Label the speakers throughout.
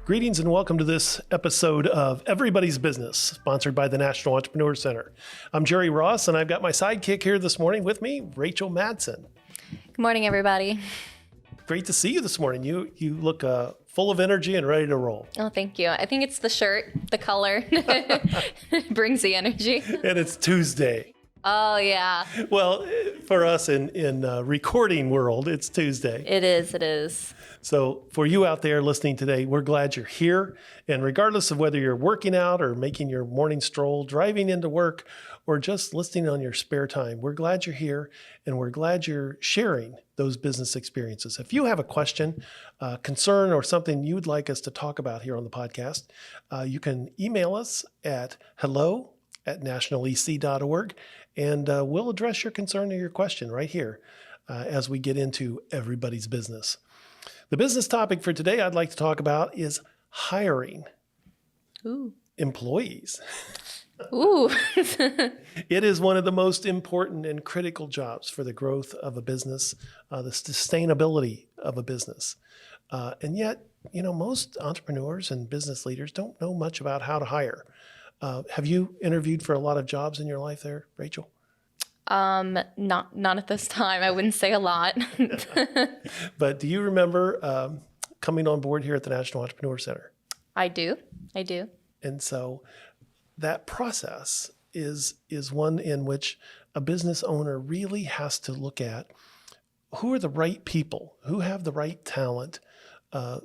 Speaker 1: Greetings and welcome to this episode of Everybody's Business, sponsored by the National Entrepreneur Center. I'm Jerry Ross, and I've got my sidekick here this morning with me, Rachel Madsen.
Speaker 2: Good morning, everybody.
Speaker 1: Great to see you this morning. You look full of energy and ready to roll.
Speaker 2: Oh, thank you. I think it's the shirt, the color. It brings the energy.
Speaker 1: And it's Tuesday.
Speaker 2: Oh, yeah.
Speaker 1: Well, for us in recording world, it's Tuesday.
Speaker 2: It is.
Speaker 1: So for you out there listening today, we're glad you're here. And regardless of whether you're working out or making your morning stroll, driving into work, or just listening on your spare time, we're glad you're here and we're glad you're sharing those business experiences. If you have a question, concern, or something you'd like us to talk about here on the podcast, you can email us at hello@nationalec.org, and we'll address your concern or your question right here as we get into everybody's business. The business topic for today I'd like to talk about is hiring employees.
Speaker 2: Ooh.
Speaker 1: It is one of the most important and critical jobs for the growth of a business, the sustainability of a business. And yet, most entrepreneurs and business leaders don't know much about how to hire. Have you interviewed for a lot of jobs in your life there, Rachel?
Speaker 2: Not at this time. I wouldn't say a lot.
Speaker 1: But do you remember coming on board here at the National Entrepreneur Center?
Speaker 2: I do.
Speaker 1: And so that process is one in which a business owner really has to look at who are the right people, who have the right talent to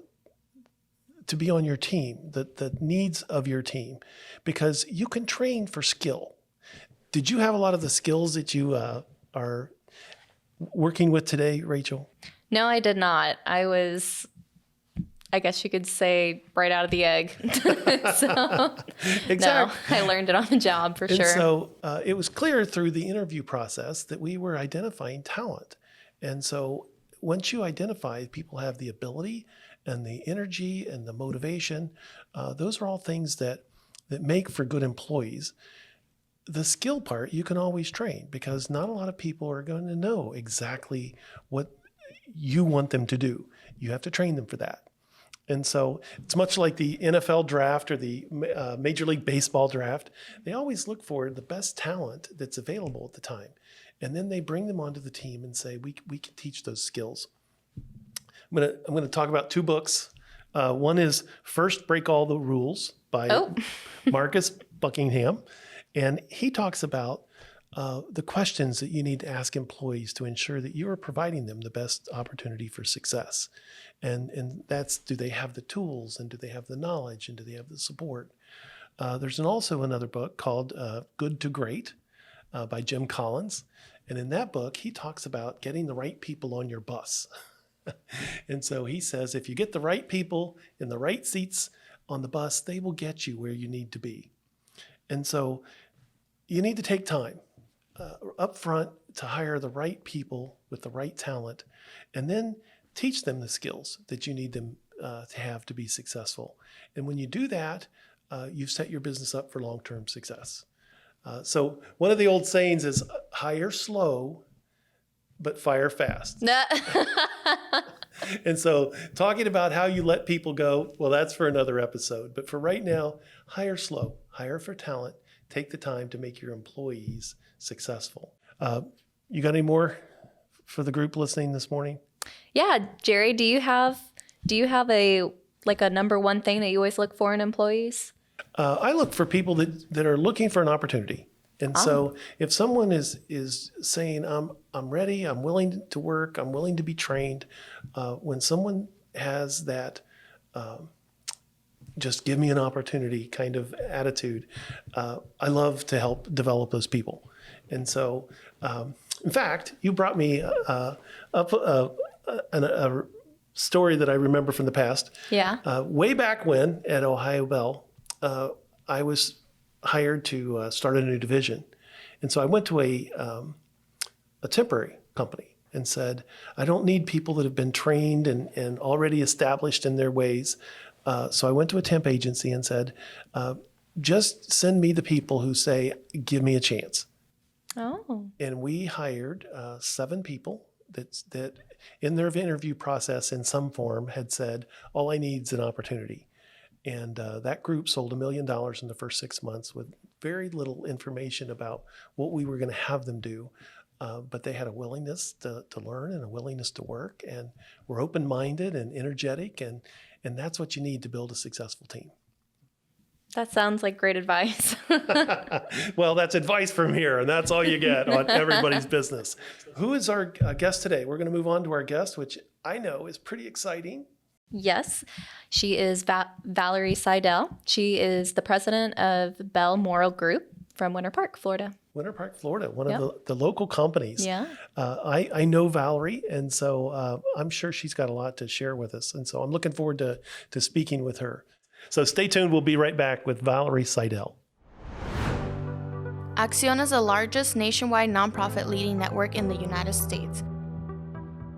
Speaker 1: be on your team, the needs of your team, because you can train for skill. Did you have a lot of the skills that you are working with today, Rachel?
Speaker 2: No, I did not. I was, I guess you could say, right out of the egg. So,
Speaker 1: Exactly.
Speaker 2: No, I learned it on the job for sure.
Speaker 1: So it was clear through the interview process that we were identifying talent. And so once you identify people have the ability and the energy and the motivation, those are all things that make for good employees. The skill part, you can always train because not a lot of people are going to know exactly what you want them to do. You have to train them for that. And so it's much like the NFL draft or the Major League Baseball draft. They always look for the best talent that's available at the time. And then they bring them onto the team and say, we can teach those skills. I'm going to talk about two books. One is First Break All the Rules by Marcus Buckingham. And he talks about the questions that you need to ask employees to ensure that you are providing them the best opportunity for success. And that's, do they have the tools, and do they have the knowledge, and do they have the support? There's also another book called Good to Great by Jim Collins. And in that book, he talks about getting the right people on your bus. And so he says, if you get the right people in the right seats on the bus, they will get you where you need to be. And so you need to take time up front to hire the right people with the right talent, and then teach them the skills that you need them to have to be successful. And when you do that, you've set your business up for long-term success. So one of the old sayings is hire slow, but fire fast. And so talking about how you let people go, well, that's for another episode. But for right now, hire slow, hire for talent, take the time to make your employees successful. You got any more for the group listening this morning?
Speaker 2: Yeah, Jerry, do you have a number one thing that you always look for in employees?
Speaker 1: I look for people that are looking for an opportunity. And so if someone is saying, I'm ready, I'm willing to work, I'm willing to be trained, when someone has that just give me an opportunity kind of attitude, I love to help develop those people. And so, in fact, you brought me up a story that I remember from the past.
Speaker 2: Yeah.
Speaker 1: Way back when at Ohio Bell, I was hired to start a new division. And so I went to a temporary company and said, I don't need people that have been trained and already established in their ways. So I went to a temp agency and said, just send me the people who say, give me a chance.
Speaker 2: Oh.
Speaker 1: And we hired 7 people that in their interview process in some form had said, all I need is an opportunity. And that group sold $1 million in the first 6 months with very little information about what we were going to have them do. But they had a willingness to learn and a willingness to work, and were open-minded and energetic, and that's what you need to build a successful team.
Speaker 2: That sounds like great advice.
Speaker 1: Well, that's advice from here, and that's all you get on everybody's business. Who is our guest today? We're going to move on to our guest, which I know is pretty exciting.
Speaker 2: Yes, she is Valerie Seidel. She is the president of Balmoral Group from Winter Park, Florida.
Speaker 1: Winter Park, Florida, one of the local companies.
Speaker 2: Yeah.
Speaker 1: I know Valerie, and so I'm sure she's got a lot to share with us. And so I'm looking forward to speaking with her. So stay tuned. We'll be right back with Valerie Seidel.
Speaker 3: Accion is the largest nationwide nonprofit leading network in the United States,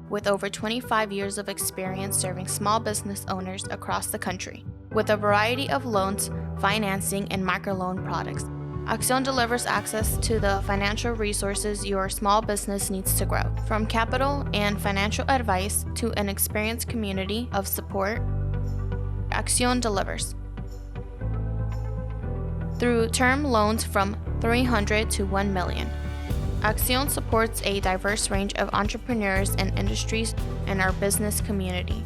Speaker 3: with over 25 years of experience serving small business owners across the country. With a variety of loans, financing, and microloan products, Accion delivers access to the financial resources your small business needs to grow. From capital and financial advice to an experienced community of support, Accion delivers. Through term loans from $300 to $1 million, Accion supports a diverse range of entrepreneurs and industries in our business community,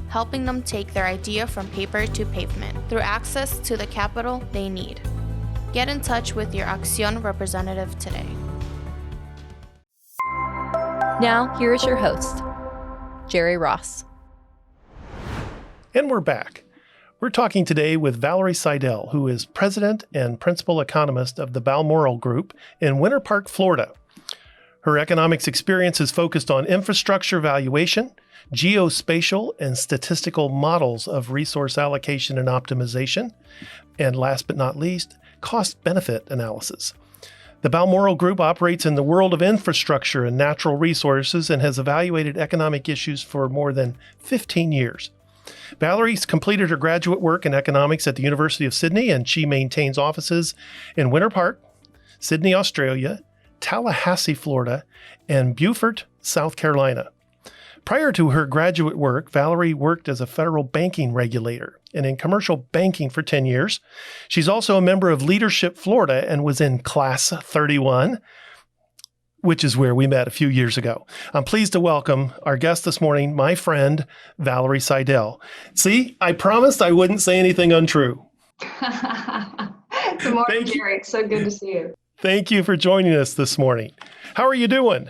Speaker 3: helping them take their idea from paper to pavement through access to the capital they need. Get in touch with your Accion representative today.
Speaker 2: Now, here is your host, Jerry Ross.
Speaker 1: And we're back. We're talking today with Valerie Seidel, who is president and principal economist of the Balmoral Group in Winter Park, Florida. Her economics experience is focused on infrastructure valuation, geospatial and statistical models of resource allocation and optimization, and last but not least, cost-benefit analysis. The Balmoral Group operates in the world of infrastructure and natural resources and has evaluated economic issues for more than 15 years. Valerie's completed her graduate work in economics at the University of Sydney, and she maintains offices in Winter Park, Sydney, Australia, Tallahassee, Florida, and Beaufort, South Carolina. Prior to her graduate work, Valerie worked as a federal banking regulator and in commercial banking for 10 years. She's also a member of Leadership Florida and was in Class 31, which is where we met a few years ago. I'm pleased to welcome our guest this morning, my friend, Valerie Seidel. See, I promised I wouldn't say anything untrue.
Speaker 4: Good morning, Jerry. It's so good to see you.
Speaker 1: Thank you for joining us this morning. How are you doing?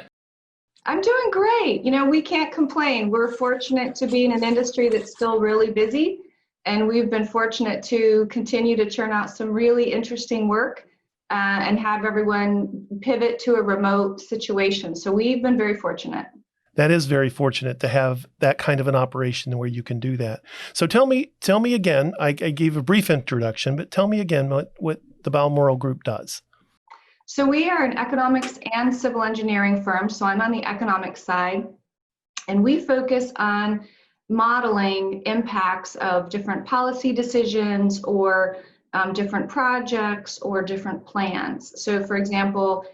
Speaker 4: I'm doing great. You know, we can't complain. We're fortunate to be in an industry that's still really busy, and we've been fortunate to continue to churn out some really interesting work and have everyone pivot to a remote situation. So we've been very fortunate.
Speaker 1: That is very fortunate to have that kind of an operation where you can do that. So tell me again, I gave a brief introduction, but tell me again what the Balmoral Group does.
Speaker 4: So we are an economics and civil engineering firm. So I'm on the economics side, and we focus on modeling impacts of different policy decisions or different projects or different plans. So for example,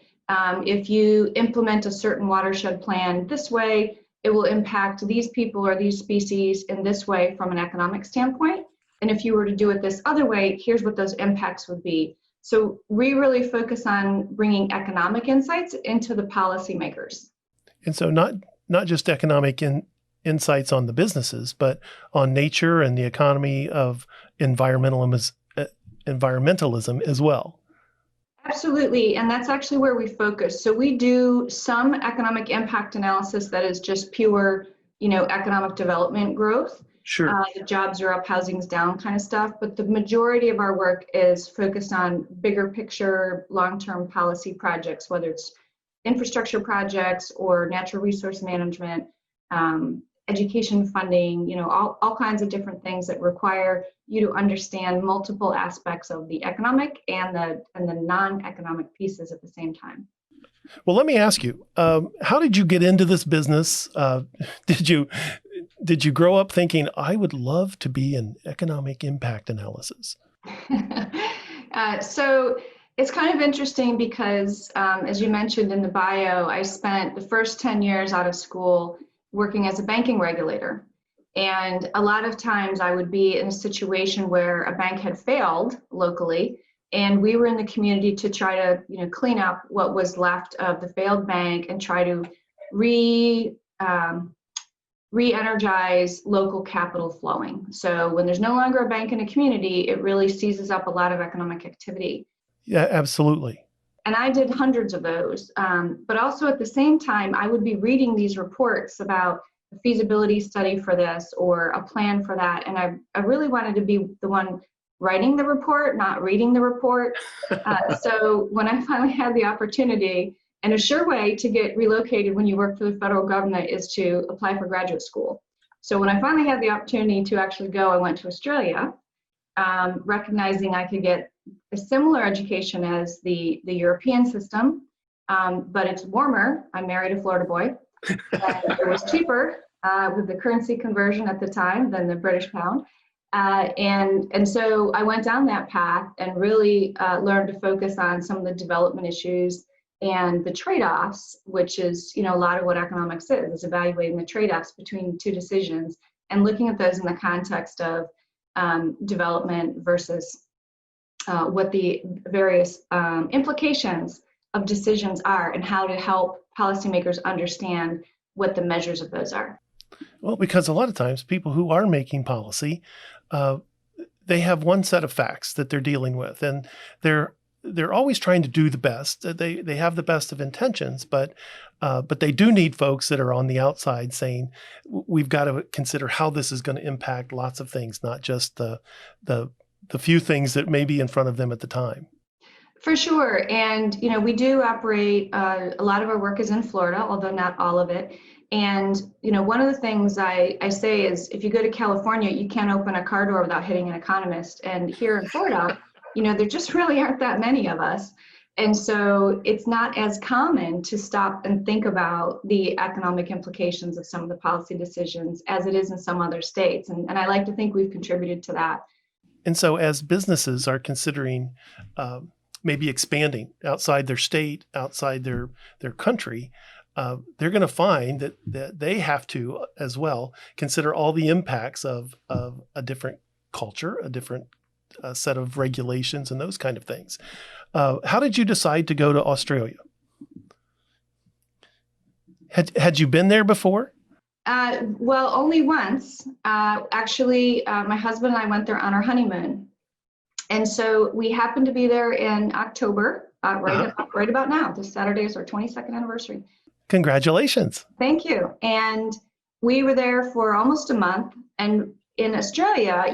Speaker 4: if you implement a certain watershed plan this way, it will impact these people or these species in this way from an economic standpoint. And if you were to do it this other way, here's what those impacts would be. So we really focus on bringing economic insights into the policymakers.
Speaker 1: And so not just economic insights on the businesses, but on nature and the economy of environmentalism as well.
Speaker 4: Absolutely, and that's actually where we focus. So we do some economic impact analysis that is just pure, economic development growth.
Speaker 1: Sure.
Speaker 4: The jobs are up, housing's down kind of stuff. But the majority of our work is focused on bigger picture, long-term policy projects, whether it's infrastructure projects or natural resource management, education funding, all kinds of different things that require you to understand multiple aspects of the economic and the non-economic pieces at the same time.
Speaker 1: Well, let me ask you, how did you get into this business? Did you grow up thinking, I would love to be in economic impact analysis?
Speaker 4: So it's kind of interesting because, as you mentioned in the bio, I spent the first 10 years out of school working as a banking regulator. And a lot of times I would be in a situation where a bank had failed locally, and we were in the community to try to, clean up what was left of the failed bank and try to re-energize local capital flowing. So when there's no longer a bank in a community, it really seizes up a lot of economic activity.
Speaker 1: Yeah, absolutely.
Speaker 4: And I did hundreds of those. But also at the same time, I would be reading these reports about a feasibility study for this or a plan for that. And I really wanted to be the one writing the report, not reading the report. So when I finally had the opportunity, and a sure way to get relocated when you work for the federal government is to apply for graduate school. So when I finally had the opportunity to actually go, I went to Australia, recognizing I could get a similar education as the European system, but it's warmer. I married a Florida boy. And it was cheaper with the currency conversion at the time than the British pound. And so I went down that path and really learned to focus on some of the development issues and the trade-offs, which is, a lot of what economics is evaluating the trade-offs between two decisions and looking at those in the context of development versus what the various implications of decisions are and how to help policymakers understand what the measures of those are.
Speaker 1: Well, because a lot of times people who are making policy, they have one set of facts that they're dealing with, and they're always trying to do the best. They have the best of intentions, but they do need folks that are on the outside saying, we've got to consider how this is going to impact lots of things, not just the few things that may be in front of them at the time.
Speaker 4: For sure. And, we do operate, a lot of our work is in Florida, although not all of it. And, one of the things I say is if you go to California, you can't open a car door without hitting an economist. And here in Florida, there just really aren't that many of us. And so it's not as common to stop and think about the economic implications of some of the policy decisions as it is in some other states. And I like to think we've contributed to that.
Speaker 1: And so as businesses are considering maybe expanding outside their state, outside their country, they're going to find that they have to as well consider all the impacts of a different culture, a different set of regulations and those kind of things. How did you decide to go to Australia? Had you been there before?
Speaker 4: Well, only once. Actually, my husband and I went there on our honeymoon. And so we happened to be there in October, right about now. This Saturday is our 22nd anniversary.
Speaker 1: Congratulations.
Speaker 4: Thank you. And we were there for almost a month. And in Australia,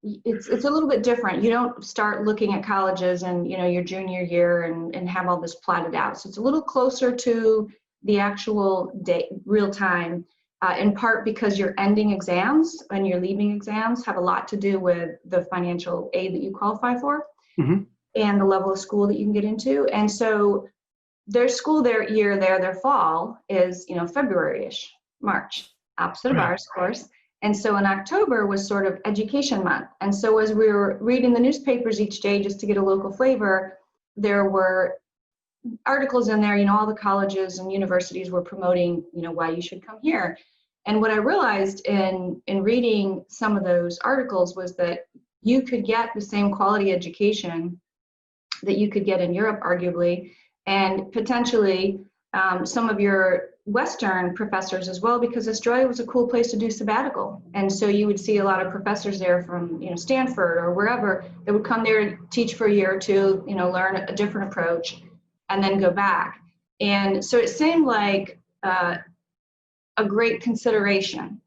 Speaker 4: it's a little bit different. You don't start looking at colleges and, your junior year and have all this plotted out. So it's a little closer to the actual day, real time, in part because your ending exams and your leaving exams have a lot to do with the financial aid that you qualify for and the level of school that you can get into. And so their school, their fall is, February-ish, March, opposite of ours, of course. And so in October was sort of education month. And so as we were reading the newspapers each day just to get a local flavor, there were articles in there, all the colleges and universities were promoting, why you should come here. And what I realized in reading some of those articles was that you could get the same quality education that you could get in Europe, arguably, and potentially some of your Western professors as well, because Australia was a cool place to do sabbatical. And so you would see a lot of professors there from, Stanford or wherever that would come there to teach for a year or two, learn a different approach and then go back. And so it seemed like a great consideration.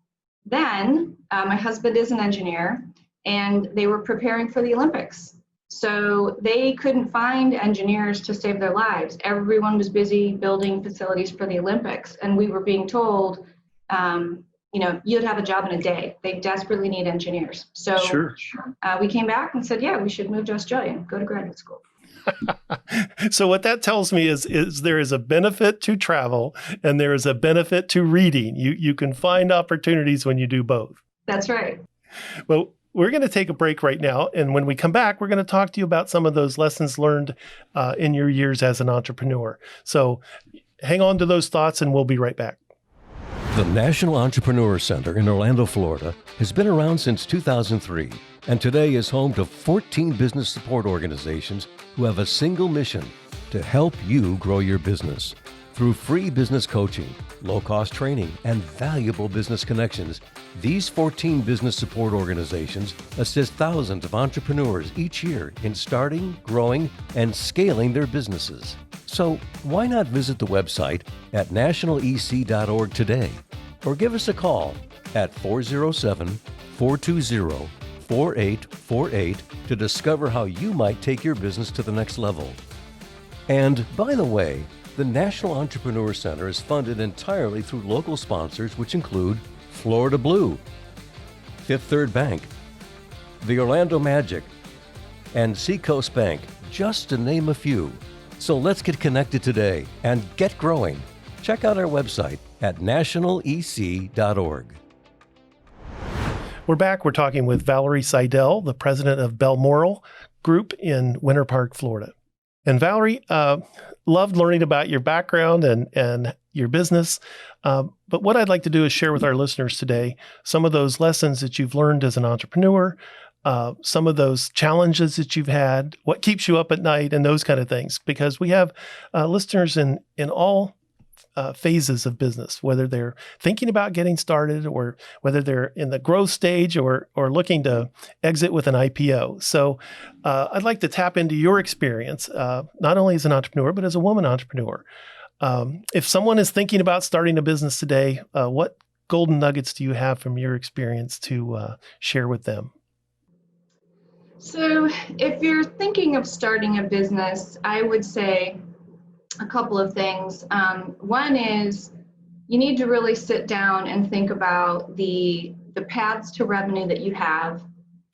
Speaker 4: Then my husband is an engineer and they were preparing for the Olympics. So they couldn't find engineers to save their lives. Everyone was busy building facilities for the Olympics. And we were being told, you'd have a job in a day. They desperately need engineers. So we came back and said, yeah, we should move to Australia and go to graduate school.
Speaker 1: So what that tells me is there is a benefit to travel and there is a benefit to reading. You can find opportunities when you do both.
Speaker 4: That's right.
Speaker 1: Well, we're going to take a break right now. And when we come back, we're going to talk to you about some of those lessons learned in your years as an entrepreneur. So hang on to those thoughts and we'll be right back.
Speaker 5: The National Entrepreneur Center in Orlando, Florida has been around since 2003 and today is home to 14 business support organizations who have a single mission to help you grow your business. Through free business coaching, low-cost training, and valuable business connections, these 14 business support organizations assist thousands of entrepreneurs each year in starting, growing, and scaling their businesses. So why not visit the website at nationalec.org today or give us a call at 407-420-4848 to discover how you might take your business to the next level. And by the way, the National Entrepreneur Center is funded entirely through local sponsors, which include Florida Blue, Fifth Third Bank, the Orlando Magic, and Seacoast Bank, just to name a few. So let's get connected today and get growing. Check out our website at nationalec.org.
Speaker 1: We're back. We're talking with Valerie Seidel, the president of Balmoral Group in Winter Park, Florida. And Valerie, loved learning about your background and your business. But what I'd like to do is share with our listeners today some of those lessons that you've learned as an entrepreneur, some of those challenges that you've had, what keeps you up at night, and those kind of things. Because we have listeners in all phases of business, whether they're thinking about getting started or whether they're in the growth stage or looking to exit with an IPO. So I'd like to tap into your experience, not only as an entrepreneur, but as a woman entrepreneur. If someone is thinking about starting a business today, what golden nuggets do you have from your experience to share with them?
Speaker 4: So if you're thinking of starting a business, I would say a couple of things. One is you need to really sit down and think about the paths to revenue that you have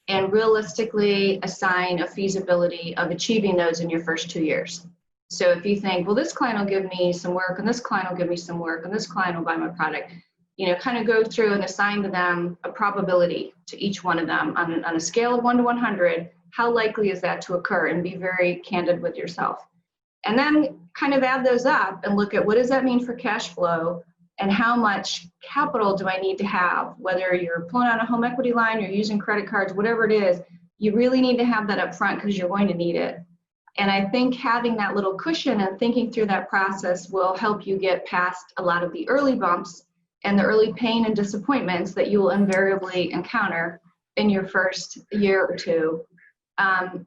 Speaker 4: and realistically assign a feasibility of achieving those in your first 2 years. So if you think, well, this client will give me some work and this client will give me some work and this client will buy my product, kind of go through and assign to them a probability to each one of them on a scale of 1 to 100, how likely is that to occur, and be very candid with yourself. And then kind of add those up and look at what does that mean for cash flow and how much capital do I need to have, whether you're pulling out a home equity line, you're using credit cards, whatever it is, you really need to have that up front because you're going to need it. And I think having that little cushion and thinking through that process will help you get past a lot of the early bumps and the early pain and disappointments that you will invariably encounter in your first year or two.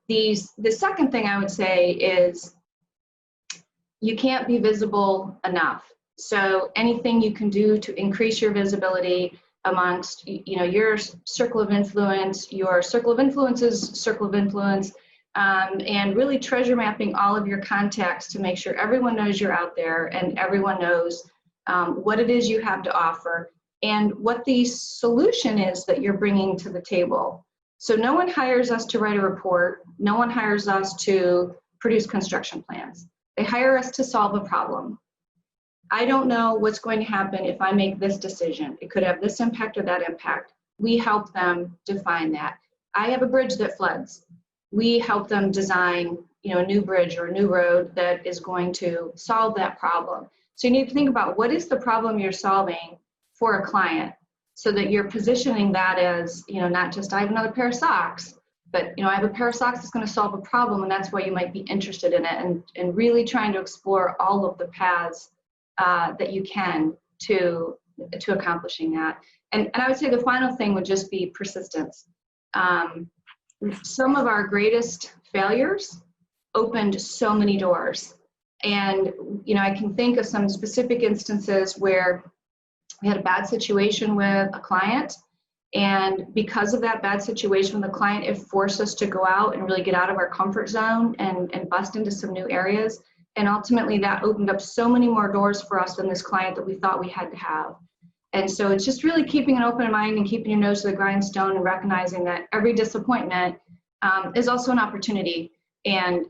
Speaker 4: The second thing I would say is you can't be visible enough. So anything you can do to increase your visibility amongst, your circle of influence, your circle of influence's circle of influence, and really treasure mapping all of your contacts to make sure everyone knows you're out there and everyone knows what it is you have to offer and what the solution is that you're bringing to the table. So no one hires us to write a report. No one hires us to produce construction plans. They hire us to solve a problem. I don't know what's going to happen if I make this decision. It could have this impact or that impact. We help them define that. I have a bridge that floods. We help them design, a new bridge or a new road that is going to solve that problem. So you need to think about what is the problem you're solving for a client so that you're positioning that as, not just I have another pair of socks, but I have a pair of socks that's going to solve a problem, and that's why you might be interested in it, and really trying to explore all of the paths that you can to accomplishing that. And I would say the final thing would just be persistence. Some of our greatest failures opened so many doors, and I can think of some specific instances where we had a bad situation with a client. And because of that bad situation with the client, it forced us to go out and really get out of our comfort zone and bust into some new areas. And ultimately that opened up so many more doors for us than this client that we thought we had to have. And so it's just really keeping an open mind and keeping your nose to the grindstone and recognizing that every disappointment is also an opportunity, and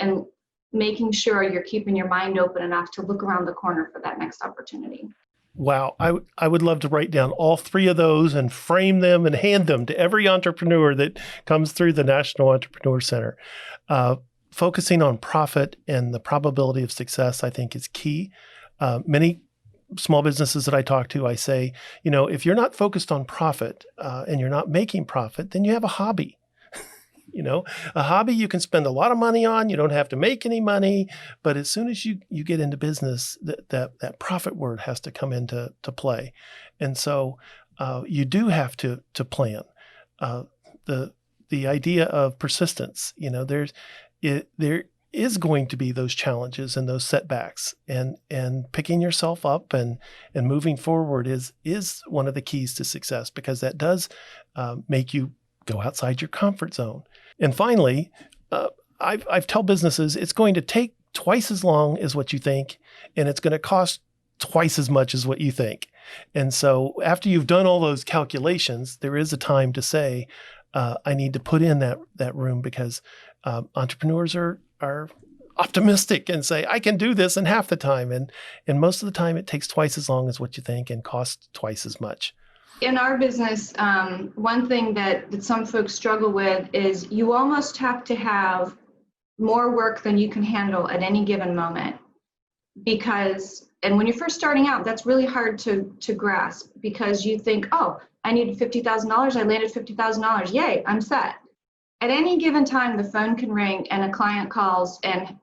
Speaker 4: making sure you're keeping your mind open enough to look around the corner for that next opportunity.
Speaker 1: Wow. I would love to write down all three of those and frame them and hand them to every entrepreneur that comes through the National Entrepreneur Center. Focusing on profit and the probability of success, I think, is key. Many small businesses that I talk to, I say, if you're not focused on profit and you're not making profit, then you have a hobby. A hobby you can spend a lot of money on. You don't have to make any money. But as soon as you get into business, that profit word has to come into play. And so you do have to plan. The idea of persistence, there is going to be those challenges and those setbacks, and picking yourself up and moving forward is one of the keys to success, because that does make you go outside your comfort zone. And finally, I've told businesses it's going to take twice as long as what you think, and it's going to cost twice as much as what you think. And so after you've done all those calculations, there is a time to say, I need to put in that room, because entrepreneurs are optimistic and say, I can do this in half the time. And most of the time it takes twice as long as what you think and costs twice as much.
Speaker 4: In our business, one thing that some folks struggle with is you almost have to have more work than you can handle at any given moment. And when you're first starting out, that's really hard to grasp, because you think, oh, I needed $50,000. I landed $50,000. Yay, I'm set. At any given time, the phone can ring and a client calls and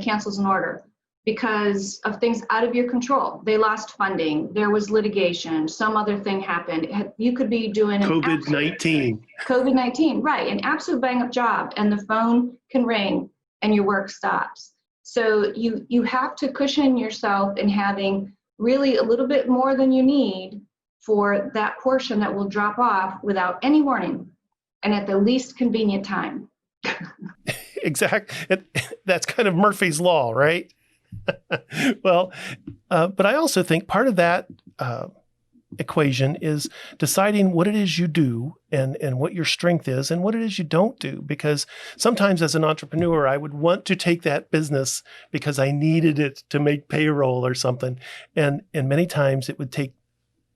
Speaker 4: cancels an order because of things out of your control. They lost funding. There was litigation. Some other thing happened. You could be doing COVID-19, right? An absolute bang-up job, and the phone can ring and your work stops. So you have to cushion yourself in having really a little bit more than you need for that portion that will drop off without any warning and at the least convenient time.
Speaker 1: Exactly. That's kind of Murphy's Law, right? Well, but I also think part of that equation is deciding what it is you do and what your strength is and what it is you don't do. Because sometimes as an entrepreneur, I would want to take that business because I needed it to make payroll or something. And many times it would take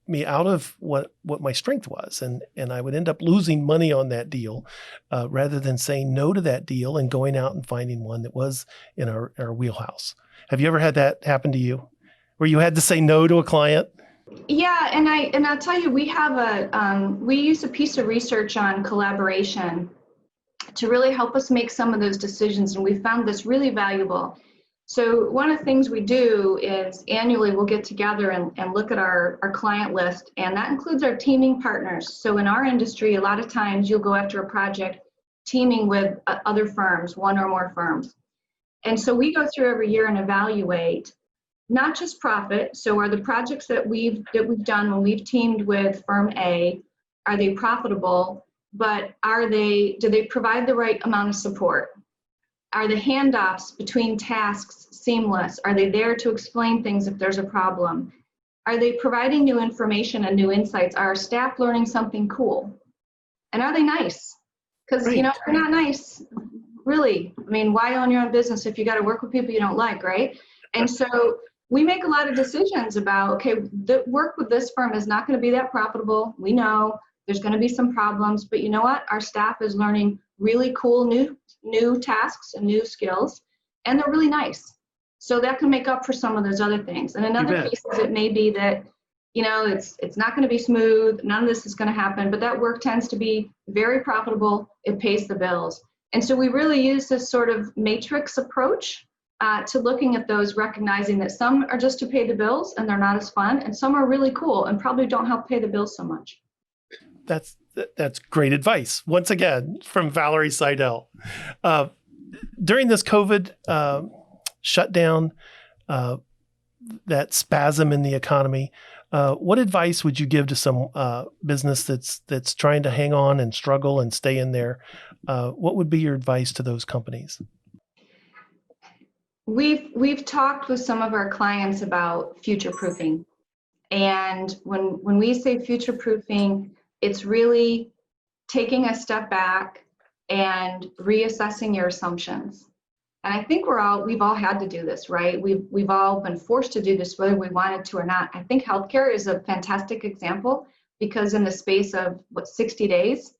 Speaker 1: me out of what my strength was. And I would end up losing money on that deal rather than saying no to that deal and going out and finding one that was in our wheelhouse. Have you ever had that happen to you, where you had to say no to a client?
Speaker 4: Yeah, and I'll tell you, we have we use a piece of research on collaboration to really help us make some of those decisions, and we found this really valuable. So one of the things we do is annually we'll get together and look at our client list, and that includes our teaming partners. So in our industry, a lot of times you'll go after a project teaming with other firms, one or more firms. And so we go through every year and evaluate not just profit. So are the projects that we've done when we've teamed with firm A, are they profitable, but do they provide the right amount of support? Are the handoffs between tasks seamless? Are they there to explain things if there's a problem? Are they providing new information and new insights? Are our staff learning something cool? And are they nice? Because, if they're not nice, really, why own your own business if you got to work with people you don't like, right? And so we make a lot of decisions about, okay, the work with this firm is not going to be that profitable. We know there's going to be some problems, but you know what? Our staff is learning really cool new tasks and new skills, and they're really nice. So that can make up for some of those other things. And in other cases, it may be that, it's not going to be smooth. None of this is going to happen, but that work tends to be very profitable. It pays the bills. And so we really use this sort of matrix approach to looking at those, recognizing that some are just to pay the bills and they're not as fun, and some are really cool and probably don't help pay the bills so much.
Speaker 1: That's great advice. Once again, from Valerie Seidel. During this COVID shutdown, that spasm in the economy, what advice would you give to some business that's trying to hang on and struggle and stay in there? What would be your advice to those companies?
Speaker 4: We've talked with some of our clients about future-proofing. And when we say future-proofing, it's really taking a step back and reassessing your assumptions. And I think we've all had to do this, right? We've all been forced to do this, whether we wanted to or not. I think healthcare is a fantastic example, because in the space of 60 days,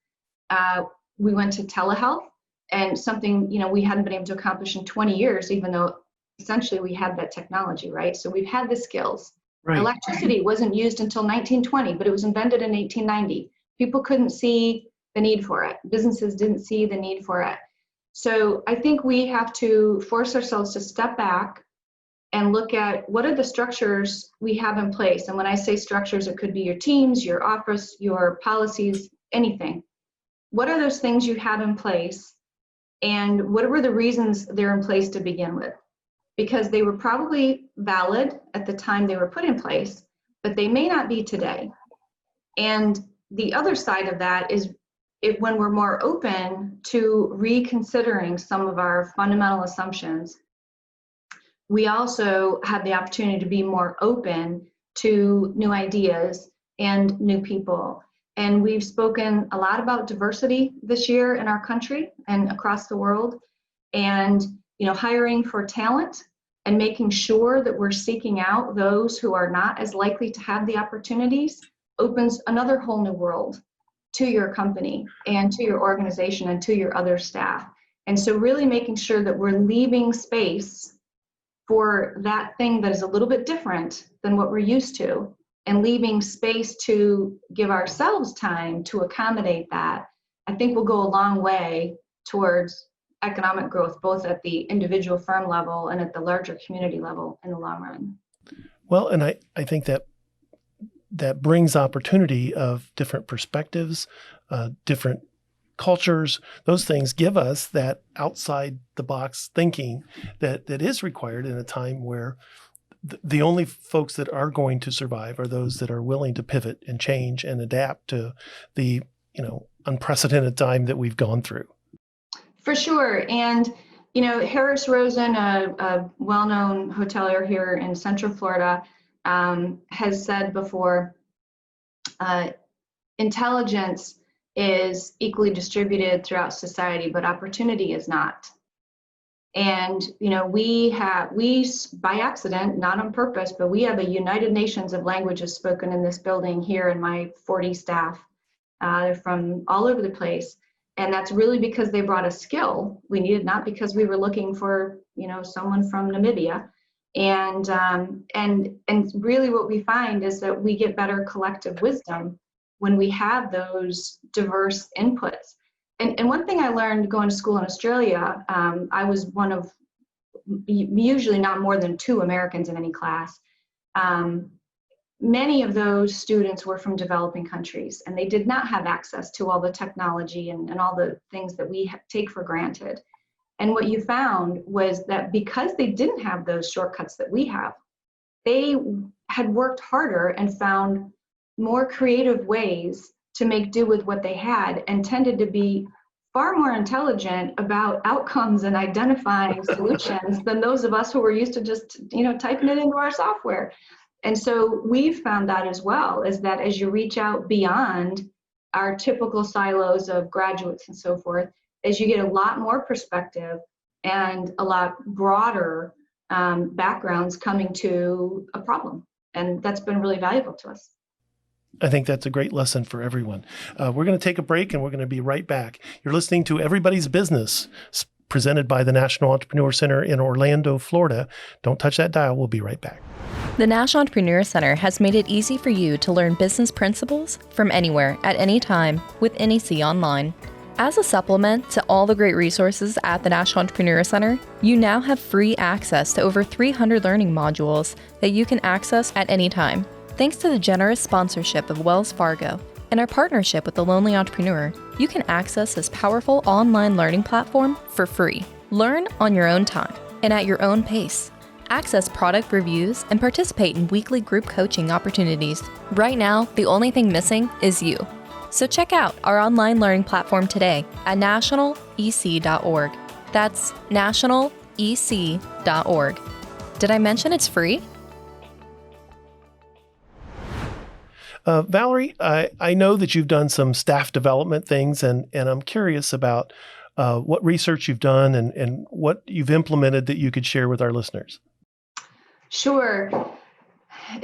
Speaker 4: we went to telehealth, and something we hadn't been able to accomplish in 20 years, even though essentially we had that technology, right? So we've had the skills.
Speaker 1: Right.
Speaker 4: Electricity wasn't used until 1920, but it was invented in 1890. People couldn't see the need for it. Businesses didn't see the need for it. So I think we have to force ourselves to step back and look at what are the structures we have in place. And when I say structures, it could be your teams, your office, your policies, anything. What are those things you have in place? And what were the reasons they're in place to begin with? Because they were probably valid at the time they were put in place, but they may not be today. And the other side of that is when we're more open to reconsidering some of our fundamental assumptions, we also have the opportunity to be more open to new ideas and new people. And we've spoken a lot about diversity this year in our country and across the world, and hiring for talent and making sure that we're seeking out those who are not as likely to have the opportunities opens another whole new world to your company and to your organization and to your other staff. And so really making sure that we're leaving space for that thing that is a little bit different than what we're used to, and leaving space to give ourselves time to accommodate that, I think will go a long way towards economic growth, both at the individual firm level and at the larger community level in the long run.
Speaker 1: Well, and I think that brings opportunity of different perspectives, different cultures. Those things give us that outside the box thinking that is required in a time where the only folks that are going to survive are those that are willing to pivot and change and adapt to the unprecedented time that we've gone through.
Speaker 4: For sure. And Harris Rosen, a well-known hotelier here in Central Florida, has said before, intelligence is equally distributed throughout society, but opportunity is not. And we by accident, not on purpose, but we have a United Nations of languages spoken in this building here, in my 40 staff. They're from all over the place, and that's really because they brought a skill we needed, not because we were looking for someone from Namibia. And really what we find is that we get better collective wisdom when we have those diverse inputs. And one thing I learned going to school in Australia, I was one of usually not more than 2 Americans in any class. Many of those students were from developing countries, and they did not have access to all the technology and all the things that we take for granted. And what you found was that because they didn't have those shortcuts that we have, they had worked harder and found more creative ways to make do with what they had, and tended to be far more intelligent about outcomes and identifying solutions than those of us who were used to just typing it into our software. And so we've found that as well, is that as you reach out beyond our typical silos of graduates and so forth, as you get a lot more perspective and a lot broader backgrounds coming to a problem. And that's been really valuable to us.
Speaker 1: I think that's a great lesson for everyone. We're going to take a break, and we're going to be right back. You're listening to Everybody's Business, presented by the National Entrepreneur Center in Orlando, Florida. Don't touch that dial. We'll be right back.
Speaker 2: The National Entrepreneur Center has made it easy for you to learn business principles from anywhere, at any time, with NEC Online. As a supplement to all the great resources at the National Entrepreneur Center, you now have free access to over 300 learning modules that you can access at any time. Thanks to the generous sponsorship of Wells Fargo and our partnership with The Lonely Entrepreneur, you can access this powerful online learning platform for free. Learn on your own time and at your own pace. Access product reviews and participate in weekly group coaching opportunities. Right now, the only thing missing is you. So check out our online learning platform today at nationalec.org. That's nationalec.org. Did I mention it's free?
Speaker 1: Valerie, I know that you've done some staff development things, and I'm curious about what research you've done and what you've implemented that you could share with our listeners.
Speaker 4: Sure.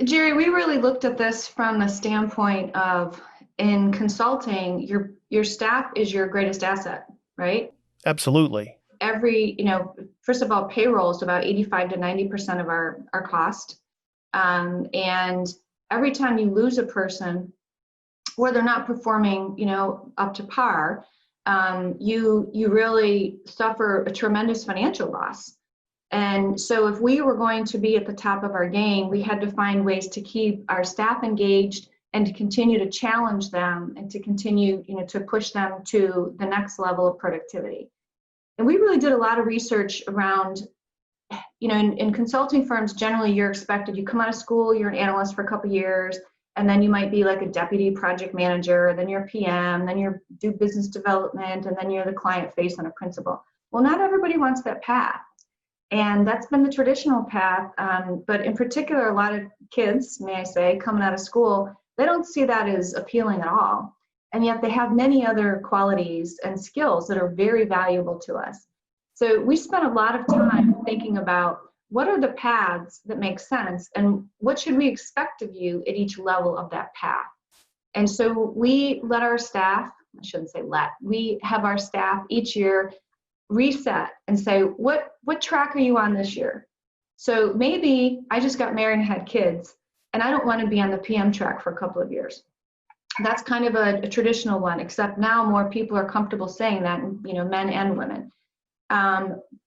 Speaker 4: Jerry, we really looked at this from the standpoint of, in consulting, your staff is your greatest asset, right?
Speaker 1: Absolutely.
Speaker 4: First of all, payroll is about 85 to 90% of our cost. And every time you lose a person, or they're not performing, up to par, you really suffer a tremendous financial loss. And so if we were going to be at the top of our game, we had to find ways to keep our staff engaged and to continue to challenge them and to continue, to push them to the next level of productivity. And we really did a lot of research around, in consulting firms, generally you're expected, you come out of school, you're an analyst for a couple of years, and then you might be like a deputy project manager, then you're a PM, then you do business development, and then you're the client face and a principal. Well, not everybody wants that path. And that's been the traditional path. But in particular, a lot of kids, may I say, coming out of school, they don't see that as appealing at all. And yet they have many other qualities and skills that are very valuable to us. So we spent a lot of time thinking about what are the paths that make sense and what should we expect of you at each level of that path. And so we let our staff, I shouldn't say let, we have our staff each year reset and say, what track are you on this year? So maybe I just got married and had kids, and I don't want to be on the PM track for a couple of years. That's kind of a traditional one, except now more people are comfortable saying that, men and women.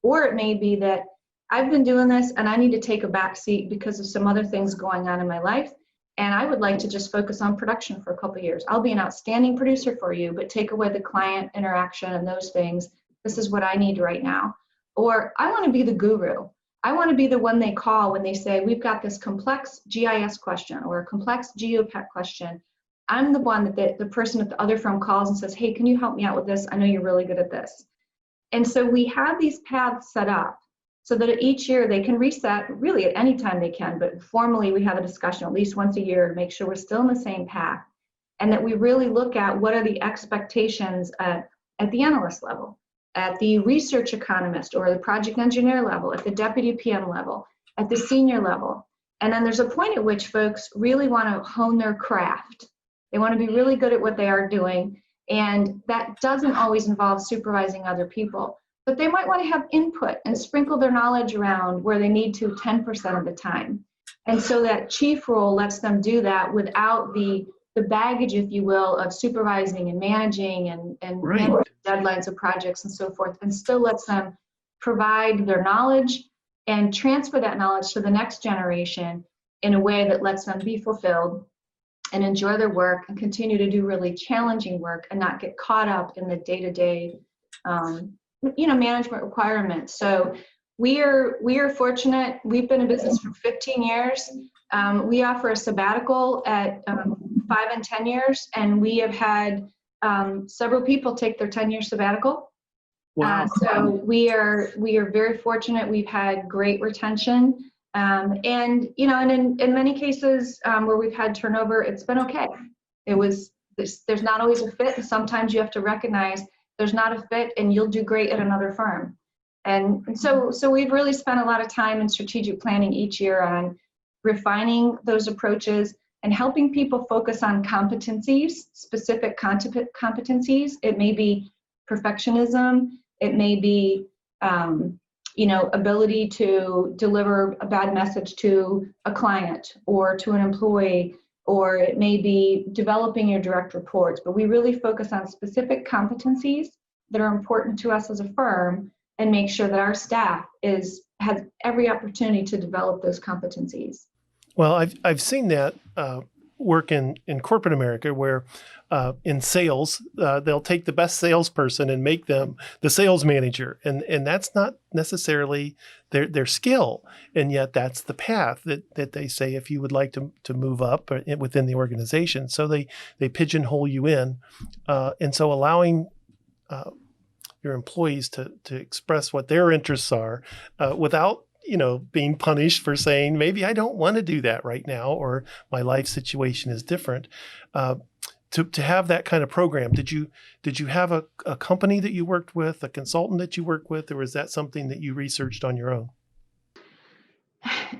Speaker 4: Or it may be that I've been doing this and I need to take a back seat because of some other things going on in my life, and I would like to just focus on production for a couple of years. I'll be an outstanding producer for you, but take away the client interaction and those things. This is what I need right now. Or I want to be the guru. I want to be the one they call when they say, we've got this complex GIS question or a complex GeoPet question. I'm the one that the person at the other firm calls and says, hey, can you help me out with this? I know you're really good at this. And so we have these paths set up so that each year they can reset, really at any time they can, but formally we have a discussion at least once a year to make sure we're still in the same path, and that we really look at what are the expectations at the analyst level, at the research economist or the project engineer level, at the deputy PM level, at the senior level. And then there's a point at which folks really want to hone their craft. They want to be really good at what they are doing, and that doesn't always involve supervising other people. But they might want to have input and sprinkle their knowledge around where they need to 10% of the time. And so that chief role lets them do that without the baggage, if you will, of supervising and managing and
Speaker 1: Right.
Speaker 4: managing deadlines of projects and so forth, and still lets them provide their knowledge and transfer that knowledge to the next generation in a way that lets them be fulfilled and enjoy their work and continue to do really challenging work and not get caught up in the day-to-day management requirements. So we are fortunate. We've been in business for 15 years. We offer a sabbatical at 5 and 10 years, and we have had several people take their 10-year sabbatical.
Speaker 1: Wow.
Speaker 4: So we are very fortunate. We've had great retention, and in many cases where we've had turnover, it's been okay. There's not always a fit, and sometimes you have to recognize there's not a fit, and you'll do great at another firm. And so we've really spent a lot of time in strategic planning each year on refining those approaches and helping people focus on competencies, specific competencies. It may be perfectionism. It may be, ability to deliver a bad message to a client or to an employee, or it may be developing your direct reports. But we really focus on specific competencies that are important to us as a firm and make sure that our staff has every opportunity to develop those competencies.
Speaker 1: Well, I've seen that work in corporate America, where in sales they'll take the best salesperson and make them the sales manager, and that's not necessarily their skill, and yet that's the path that they say if you would like to move up within the organization. So they pigeonhole you in, and so allowing your employees to express what their interests are without being punished for saying, maybe I don't want to do that right now, or my life situation is different. To have that kind of program, did you have a company that you worked with, a consultant that you worked with, or was that something that you researched on your own?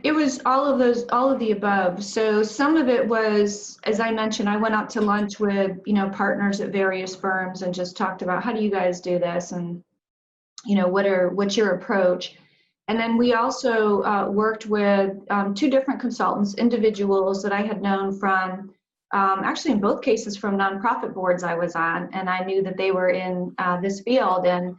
Speaker 4: It was all of the above. So some of it was, as I mentioned, I went out to lunch with, partners at various firms and just talked about, how do you guys do this? And, what's your approach? And then we also worked with two different consultants, individuals that I had known from, actually in both cases from nonprofit boards I was on, and I knew that they were in this field. And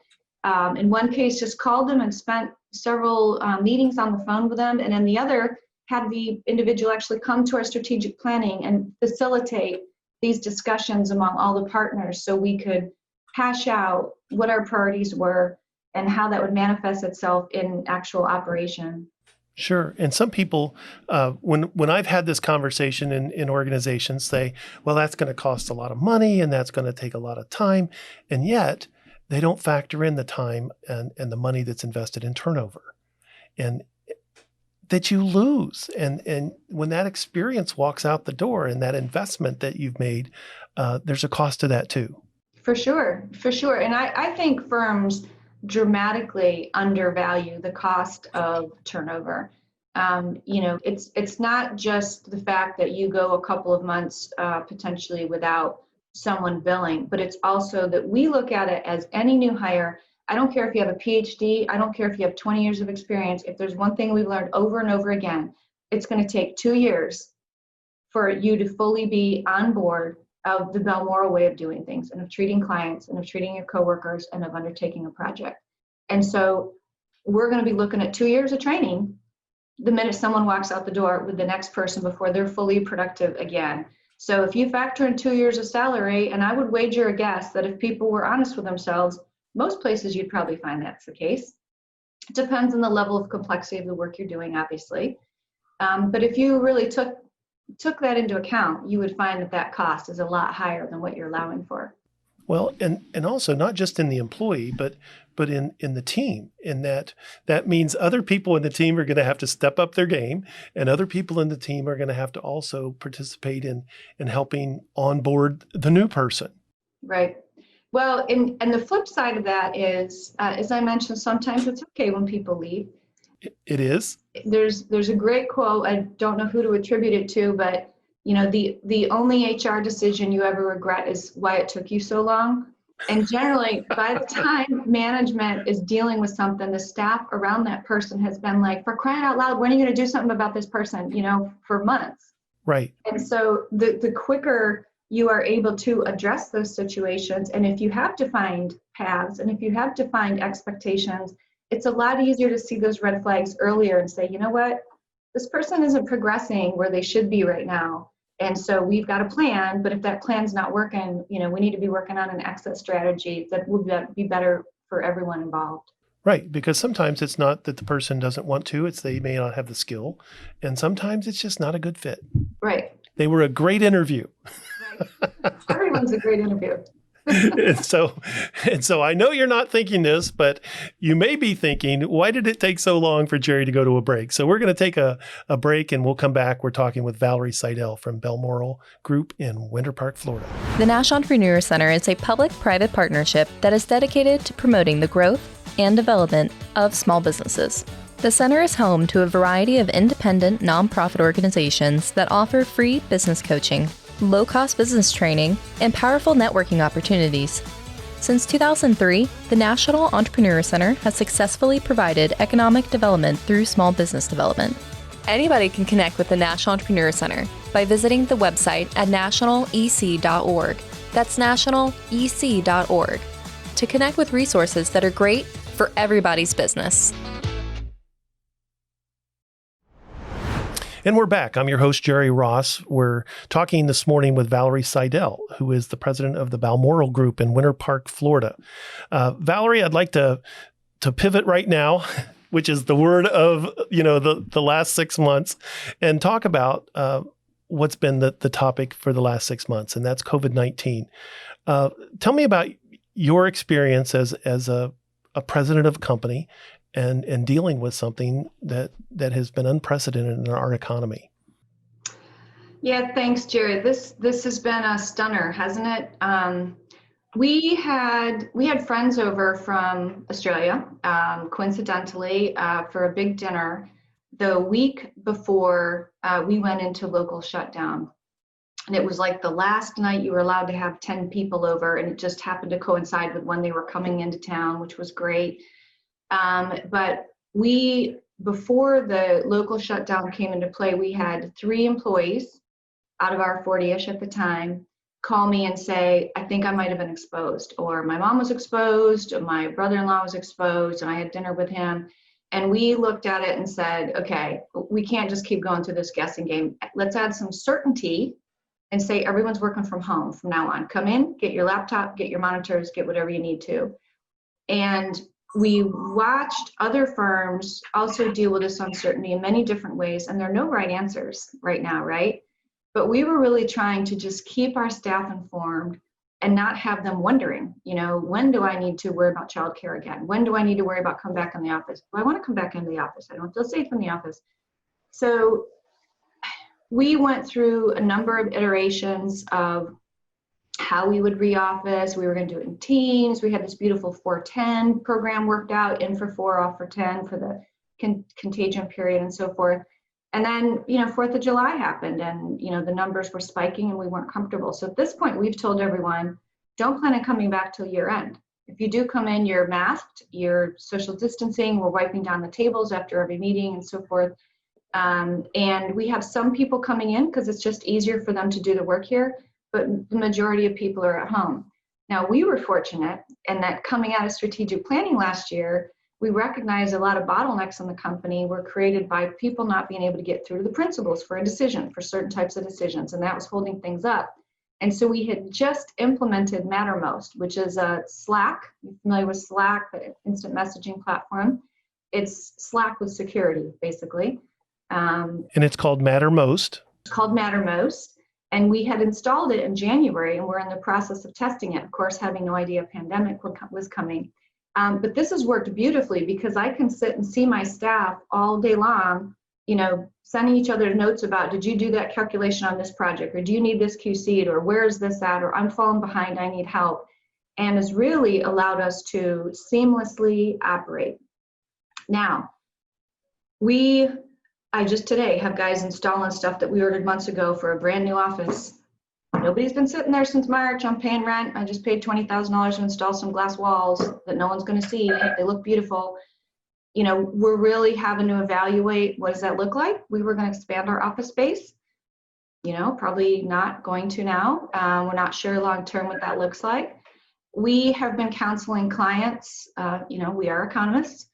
Speaker 4: in one case, just called them and spent several meetings on the phone with them. And then the other had the individual actually come to our strategic planning and facilitate these discussions among all the partners so we could hash out what our priorities were and how that would manifest itself in actual operation.
Speaker 1: Sure. And some people, when I've had this conversation in organizations, say, well, that's going to cost a lot of money and that's going to take a lot of time. And yet they don't factor in the time and the money that's invested in turnover and that you lose. And when that experience walks out the door and that investment that you've made, there's a cost to that too.
Speaker 4: For sure, for sure. And I think firms dramatically undervalue the cost of turnover. It's not just the fact that you go a couple of months potentially without someone billing, but it's also that we look at it as any new hire. I don't care if you have a PhD, I don't care if you have 20 years of experience. If there's one thing we've learned over and over again, it's going to take 2 years for you to fully be on board of the Balmoral way of doing things and of treating clients and of treating your coworkers and of undertaking a project. And so we're going to be looking at 2 years of training the minute someone walks out the door with the next person before they're fully productive again. So if you factor in 2 years of salary, and I would wager a guess that if people were honest with themselves, most places you'd probably find that's the case. It depends on the level of complexity of the work you're doing, obviously. But if you really took that into account, you would find that cost is a lot higher than what you're allowing for.
Speaker 1: Well, and also not just in the employee, but in the team, in that means other people in the team are going to have to step up their game, and other people in the team are going to have to also participate in helping onboard the new person.
Speaker 4: Right. Well, and the flip side of that is, as I mentioned, sometimes it's okay when people leave.
Speaker 1: It is.
Speaker 4: There's a great quote. I don't know who to attribute it to, but the only HR decision you ever regret is why it took you so long. And generally, by the time management is dealing with something, the staff around that person has been like, for crying out loud, when are you going to do something about this person? For months.
Speaker 1: Right.
Speaker 4: And so the quicker you are able to address those situations, and if you have defined paths and if you have defined expectations, it's a lot easier to see those red flags earlier and say, you know what, this person isn't progressing where they should be right now. And so we've got a plan, but if that plan's not working, we need to be working on an exit strategy that would be better for everyone involved.
Speaker 1: Right. Because sometimes it's not that the person doesn't want to, it's they may not have the skill. And sometimes it's just not a good fit.
Speaker 4: Right.
Speaker 1: They were a great interview.
Speaker 4: Right. Everyone's a great interview.
Speaker 1: And so I know you're not thinking this, but you may be thinking, why did it take so long for Jerry to go to a break? So we're going to take a break and we'll come back. We're talking with Valerie Seidel from Balmoral Group in Winter Park, Florida.
Speaker 2: The National Entrepreneur Center is a public-private partnership that is dedicated to promoting the growth and development of small businesses. The center is home to a variety of independent nonprofit organizations that offer free business coaching, low-cost business training, and powerful networking opportunities. Since 2003, the National Entrepreneur Center has successfully provided economic development through small business development. Anybody can connect with the National Entrepreneur Center by visiting the website at nationalec.org. That's nationalec.org to connect with resources that are great for everybody's business.
Speaker 1: And we're back. I'm your host, Jerry Ross. We're talking this morning with Valerie Seidel, who is the president of the Balmoral Group in Winter Park, Florida. Valerie, I'd like to pivot right now, which is the word of the last 6 months, and talk about what's been the topic for the last 6 months, and that's COVID-19. Tell me about your experience as a president of a company and dealing with something that has been unprecedented in our economy.
Speaker 4: Yeah, thanks, Jared. This has been a stunner, hasn't it? We had friends over from Australia, coincidentally, for a big dinner the week before we went into local shutdown. And it was like the last night you were allowed to have 10 people over, and it just happened to coincide with when they were coming into town, which was great. But before the local shutdown came into play, we had 3 employees out of our 40-ish at the time call me and say, I think I might have been exposed, or my mom was exposed, or my brother-in-law was exposed, and I had dinner with him. And we looked at it and said, okay, we can't just keep going through this guessing game. Let's add some certainty and say everyone's working from home from now on. Come in, get your laptop, get your monitors, get whatever you need to. And we watched other firms also deal with this uncertainty in many different ways, and there are no right answers right now, right? But we were really trying to just keep our staff informed and not have them wondering, when do I need to worry about childcare again? When do I need to worry about coming back in the office? Do I want to come back into the office? I don't feel safe in the office. So we went through a number of iterations of how we would re-office. We were going to do it in teams. We had this beautiful 4-10 program worked out, in for 4, off for 10 for the contagion period and so forth. And then, 4th of July happened, and, the numbers were spiking and we weren't comfortable. So at this point, we've told everyone, don't plan on coming back till year end. If you do come in, you're masked, you're social distancing, we're wiping down the tables after every meeting and so forth. And we have some people coming in because it's just easier for them to do the work here, but the majority of people are at home. Now, we were fortunate in that coming out of strategic planning last year, we recognized a lot of bottlenecks in the company were created by people not being able to get through to the principals for a decision, for certain types of decisions, and that was holding things up. And so we had just implemented Mattermost, which is a Slack. You're familiar with Slack, the instant messaging platform. It's Slack with security, basically.
Speaker 1: And it's called Mattermost.
Speaker 4: It's called Mattermost. And we had installed it in January, and we're in the process of testing it, of course, having no idea a pandemic was coming. But this has worked beautifully because I can sit and see my staff all day long, sending each other notes about, did you do that calculation on this project? Or do you need this QC'd? Or where is this at? Or I'm falling behind, I need help. And has really allowed us to seamlessly operate. Now, I just today have guys installing stuff that we ordered months ago for a brand new office. Nobody's been sitting there since March. I'm paying rent. I just paid $20,000 to install some glass walls that no one's going to see. They look beautiful. We're really having to evaluate, what does that look like? We were going to expand our office space. Probably not going to now. We're not sure long-term what that looks like. We have been counseling clients. We are economists.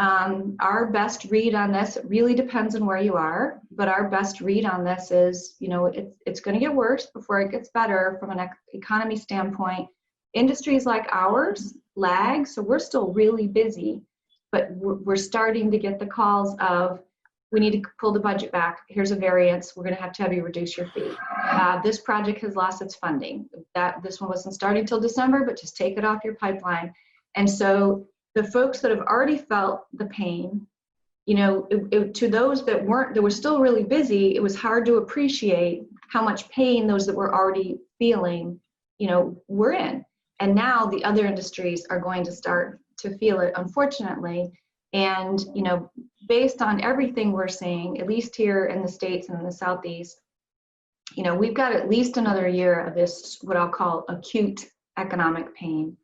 Speaker 4: Our best read on this, it really depends on where you are, but our best read on this is, it's going to get worse before it gets better from an economy standpoint. Industries like ours lag, so we're still really busy, but we're starting to get the calls of, we need to pull the budget back. Here's a variance. We're going to have you reduce your fee. This project has lost its funding. This one wasn't starting till December, but just take it off your pipeline. And so the folks that have already felt the pain, to those that were still really busy, it was hard to appreciate how much pain those that were already feeling, were in. And now the other industries are going to start to feel it, unfortunately. And, based on everything we're seeing, at least here in the States and in the Southeast, we've got at least another year of this, what I'll call acute economic pain.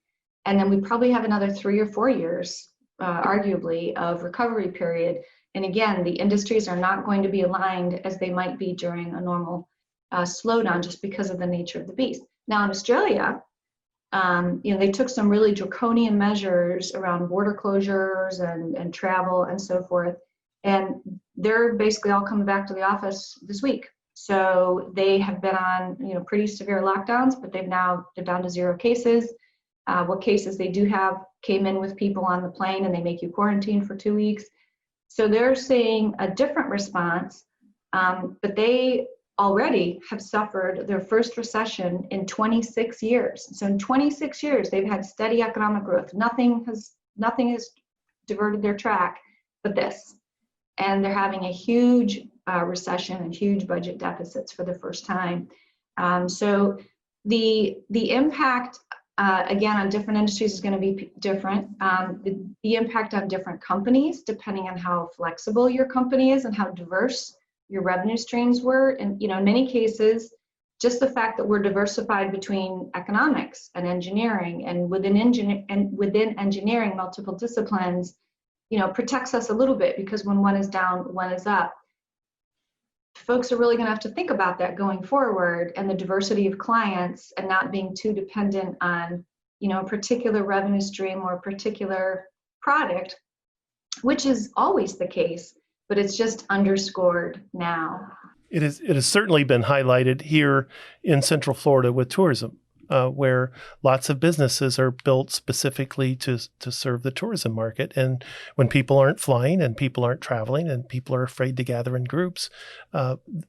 Speaker 4: And then we probably have another 3 or 4 years, arguably, of recovery period. And again, the industries are not going to be aligned as they might be during a normal slowdown, just because of the nature of the beast. Now in Australia, they took some really draconian measures around border closures and travel and so forth. And they're basically all coming back to the office this week. So they have been on, pretty severe lockdowns, but they're down to 0 cases. What cases they do have came in with people on the plane, and they make you quarantine for 2 weeks. So they're seeing a different response, but they already have suffered their first recession in 26 years. So in 26 years, they've had steady economic growth. Nothing has diverted their track but this. And they're having a huge recession and huge budget deficits for the first time. So the impact, again, on different industries is going to be different. The impact on different companies, depending on how flexible your company is and how diverse your revenue streams were. And, in many cases, just the fact that we're diversified between economics and engineering, and within engineering, multiple disciplines, protects us a little bit, because when one is down, one is up. Folks are really going to have to think about that going forward, and the diversity of clients, and not being too dependent on, a particular revenue stream or a particular product, which is always the case, but it's just underscored now.
Speaker 1: It has certainly been highlighted here in Central Florida with tourism, where lots of businesses are built specifically to serve the tourism market. And when people aren't flying and people aren't traveling and people are afraid to gather in groups,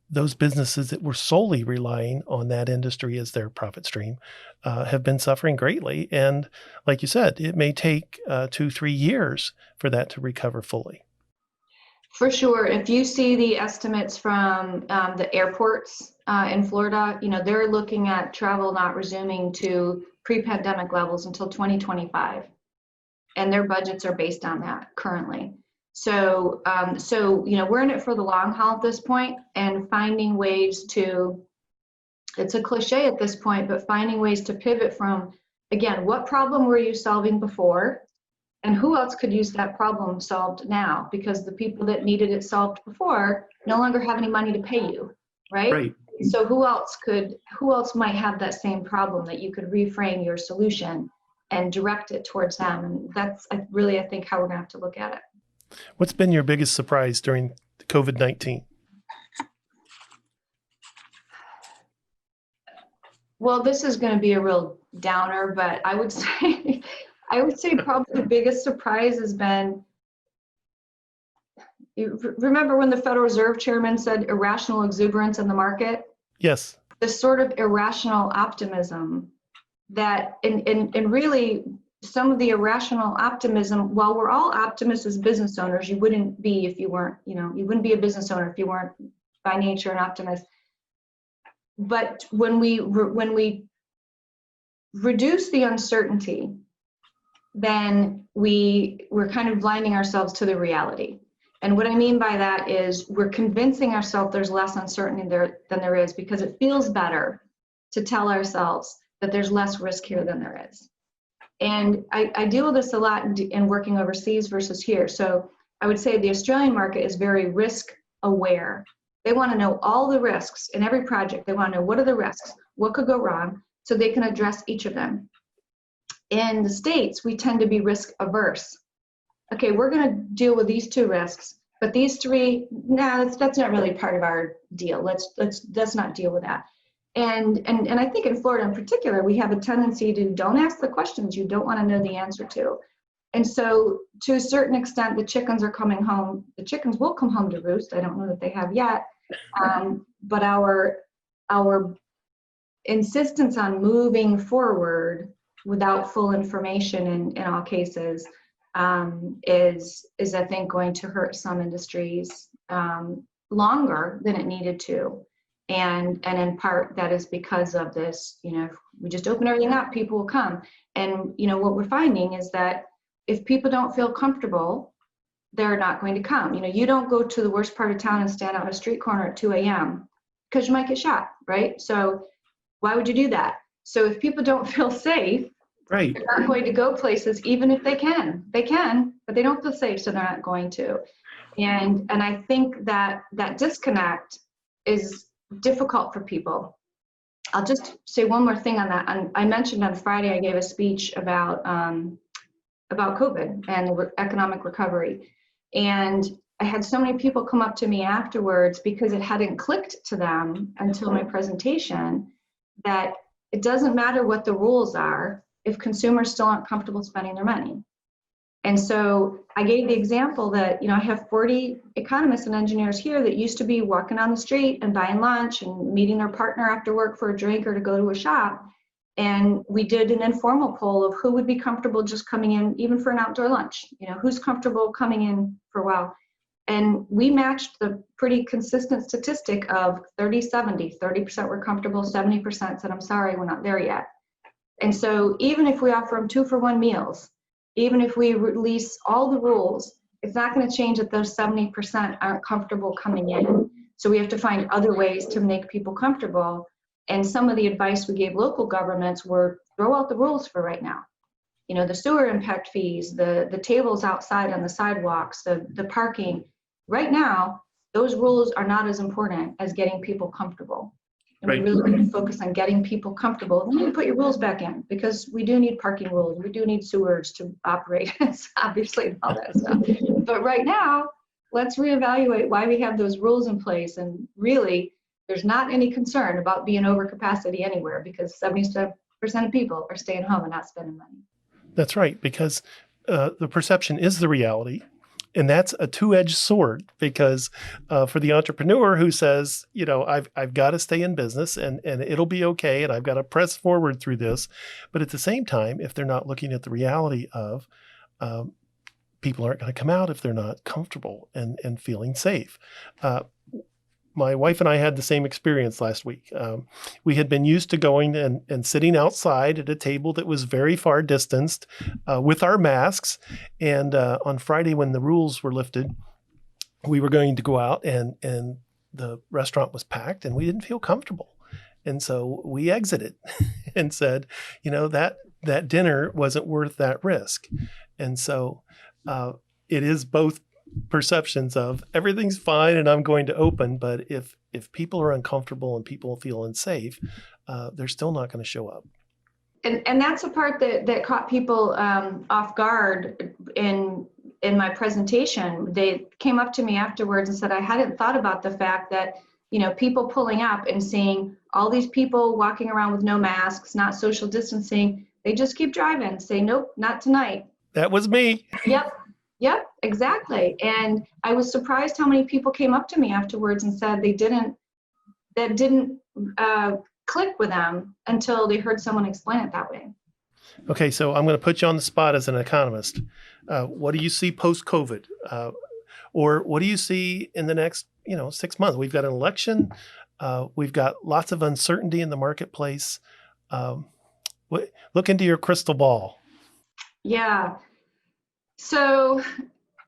Speaker 1: those businesses that were solely relying on that industry as their profit stream have been suffering greatly. And like you said, it may take 2-3 years for that to recover fully.
Speaker 4: For sure. If you see the estimates from the airports in Florida, they're looking at travel not resuming to pre-pandemic levels until 2025. And their budgets are based on that currently. So, we're in it for the long haul at this point, and finding ways to, it's a cliche at this point, but finding ways to pivot from, again, what problem were you solving before? And who else could use that problem solved now? Because the people that needed it solved before no longer have any money to pay you, right?
Speaker 1: Right.
Speaker 4: So who else might have that same problem that you could reframe your solution and direct it towards them? And that's really, I think, how we're gonna have to look at it.
Speaker 1: What's been your biggest surprise during COVID-19?
Speaker 4: Well, this is gonna be a real downer, but I would say, probably the biggest surprise has been, you remember when the Federal Reserve Chairman said irrational exuberance in the market?
Speaker 1: Yes.
Speaker 4: This sort of irrational optimism that, and really some of the irrational optimism, while we're all optimists as business owners, you wouldn't be if you weren't, you wouldn't be a business owner if you weren't by nature an optimist. But when we reduce the uncertainty, then we're kind of blinding ourselves to the reality. And what I mean by that is we're convincing ourselves there's less uncertainty than there is, because it feels better to tell ourselves that there's less risk here than there is. And I deal with this a lot in working overseas versus here. So I would say the Australian market is very risk aware. They want to know all the risks in every project. They want to know what are the risks, what could go wrong, so they can address each of them. In the States, we tend to be risk averse. Okay, we're going to deal with these 2 risks, but these 3, that's not really part of our deal. Let's not deal with that. And I think in Florida in particular, we have a tendency to don't ask the questions you don't want to know the answer to. And so to a certain extent, the chickens are coming home. The chickens will come home to roost. I don't know that they have yet. But our insistence on moving forward without full information in all cases is I think going to hurt some industries longer than it needed to. And in part that is because of this, if we just open everything up, people will come. And what we're finding is that if people don't feel comfortable, they're not going to come. You don't go to the worst part of town and stand out on a street corner at 2 a.m. because you might get shot, right? So why would you do that? So if people don't feel safe,
Speaker 1: Right.
Speaker 4: they're not going to go places, even if they can. They can, but they don't feel safe, so they're not going to. And I think that disconnect is difficult for people. I'll just say one more thing on that. I mentioned on Friday I gave a speech about COVID and economic recovery, and I had so many people come up to me afterwards because it hadn't clicked to them until my presentation that it doesn't matter what the rules are if consumers still aren't comfortable spending their money. And so I gave the example that, I have 40 economists and engineers here that used to be walking on the street and buying lunch and meeting their partner after work for a drink or to go to a shop. And we did an informal poll of who would be comfortable just coming in, even for an outdoor lunch, who's comfortable coming in for a while. And we matched the pretty consistent statistic of 30-70, 30% were comfortable, 70% said, I'm sorry, we're not there yet. And so even if we offer them 2-for-1 meals, even if we release all the rules, it's not going to change that those 70% aren't comfortable coming in. So we have to find other ways to make people comfortable. And some of the advice we gave local governments were throw out the rules for right now. the sewer impact fees, the tables outside on the sidewalks, the parking. Right now, those rules are not as important as getting people comfortable. And
Speaker 1: Right.
Speaker 4: we really need to focus on getting people comfortable. Then you can put your rules back in, because we do need parking rules. We do need sewers to operate. It's obviously all that stuff. But right now, let's reevaluate why we have those rules in place. And really, there's not any concern about being over capacity anywhere, because 77% of people are staying home and not spending money.
Speaker 1: That's right, because the perception is the reality. And that's a two-edged sword, because for the entrepreneur who says, I've got to stay in business and it'll be okay, and I've got to press forward through this. But at the same time, if they're not looking at the reality of people aren't going to come out if they're not comfortable and feeling safe. My wife and I had the same experience last week. We had been used to going and sitting outside at a table that was very far distanced with our masks. And on Friday, when the rules were lifted, we were going to go out and the restaurant was packed and we didn't feel comfortable. And so we exited and said, that dinner wasn't worth that risk. And so it is both perceptions of everything's fine and I'm going to open, but if people are uncomfortable and people feel unsafe, they're still not going to show up.
Speaker 4: And that's the part that caught people off guard in my presentation. They came up to me afterwards and said, I hadn't thought about the fact that, people pulling up and seeing all these people walking around with no masks, not social distancing, they just keep driving, say, nope, not tonight.
Speaker 1: That was me.
Speaker 4: Yep, exactly. And I was surprised how many people came up to me afterwards and said that didn't click with them until they heard someone explain it that way.
Speaker 1: Okay, so I'm going to put you on the spot as an economist. What do you see post-COVID? Or what do you see in the next, 6 months? We've got an election. We've got lots of uncertainty in the marketplace. Look into your crystal ball.
Speaker 4: Yeah. So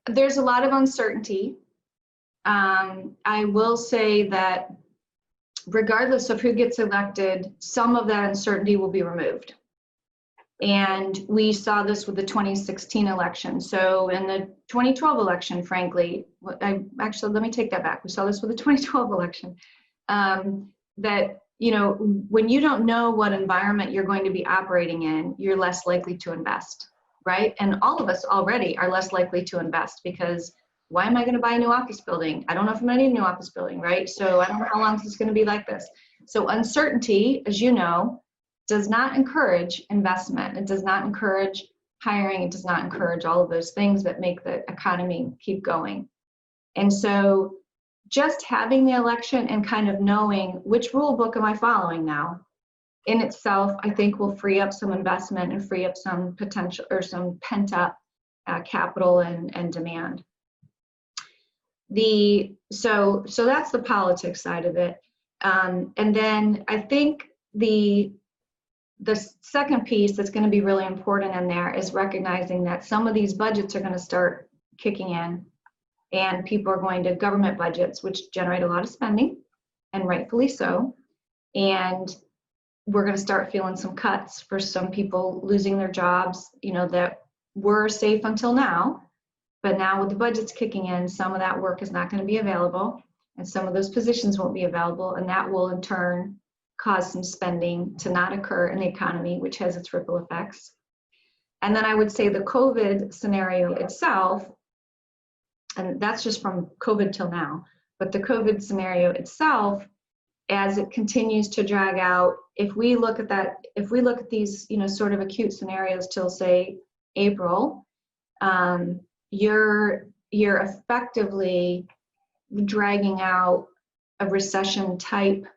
Speaker 4: there's a lot of uncertainty. I will say that regardless of who gets elected, some of that uncertainty will be removed. And we saw this with the 2016 election. So in the 2012 election, frankly, let me take that back. We saw this with the 2012 election, that, when you don't know what environment you're going to be operating in, you're less likely to invest. Right? And all of us already are less likely to invest, because why am I going to buy a new office building? I don't know if I'm going to need a new office building, right? So I don't know how long this is going to be like this. So uncertainty, as you know, does not encourage investment. It does not encourage hiring. It does not encourage all of those things that make the economy keep going. And so just having the election and kind of knowing which rule book am I following now, in itself, I think will free up some investment and free up some potential or some pent up capital and demand. So that's the politics side of it. And then I think the second piece that's going to be really important in there is recognizing that some of these budgets are going to start kicking in, and people are going to government budgets, which generate a lot of spending, and rightfully so. And we're going to start feeling some cuts for some people losing their jobs, that were safe until now. But now with the budgets kicking in, some of that work is not going to be available, and some of those positions won't be available. And that will in turn cause some spending to not occur in the economy, which has its ripple effects. And then I would say the COVID scenario itself, and that's just from COVID till now, but the COVID scenario itself, as it continues to drag out, if we look at these, sort of acute scenarios till say April, you're effectively dragging out a recession type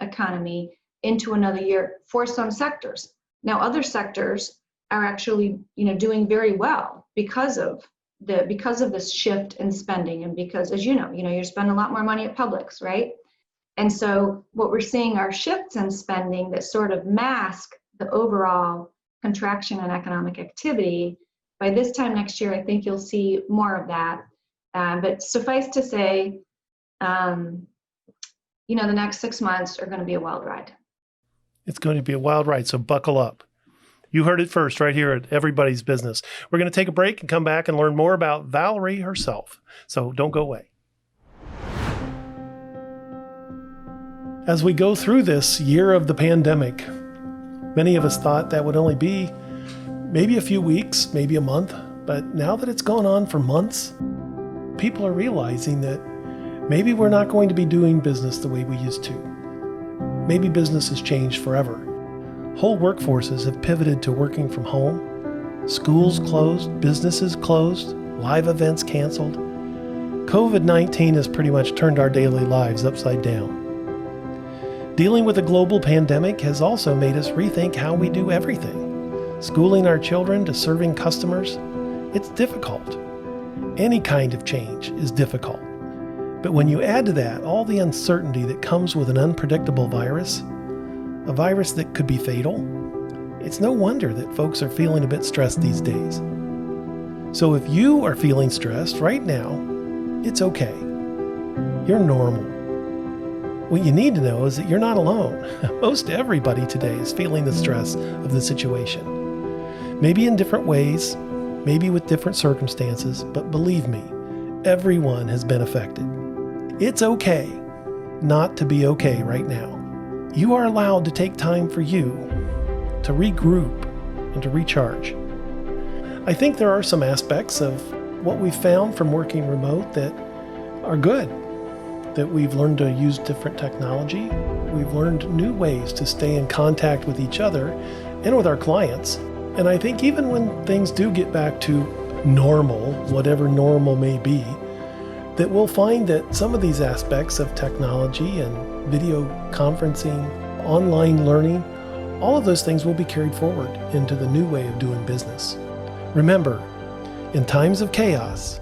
Speaker 4: economy into another year for some sectors. Now, other sectors are actually, doing very well because of this shift in spending, and because, as you're spending a lot more money at Publix, right? And so what we're seeing are shifts in spending that sort of mask the overall contraction in economic activity. By this time next year, I think you'll see more of that. But suffice to say, the next 6 months are going to be a wild ride.
Speaker 1: It's going to be a wild ride, so buckle up. You heard it first right here at Everybody's Business. We're going to take a break and come back and learn more about Valerie herself. So don't go away. As we go through this year of the pandemic, many of us thought that would only be maybe a few weeks, maybe a month. But now that it's gone on for months, people are realizing that maybe we're not going to be doing business the way we used to. Maybe business has changed forever. Whole workforces have pivoted to working from home. Schools closed, businesses closed, live events canceled. COVID-19 has pretty much turned our daily lives upside down. Dealing with a global pandemic has also made us rethink how we do everything. Schooling our children to serving customers, it's difficult. Any kind of change is difficult. But when you add to that all the uncertainty that comes with an unpredictable virus, a virus that could be fatal, it's no wonder that folks are feeling a bit stressed these days. So if you are feeling stressed right now, it's okay. You're normal. What you need to know is that you're not alone. Most everybody today is feeling the stress of the situation. Maybe in different ways, maybe with different circumstances, but believe me, everyone has been affected. It's okay not to be okay right now. You are allowed to take time for you to regroup and to recharge. I think there are some aspects of what we've found from working remote that are good, that we've learned to use different technology. We've learned new ways to stay in contact with each other and with our clients. And I think even when things do get back to normal, whatever normal may be, that we'll find that some of these aspects of technology and video conferencing, online learning, all of those things will be carried forward into the new way of doing business. Remember, in times of chaos,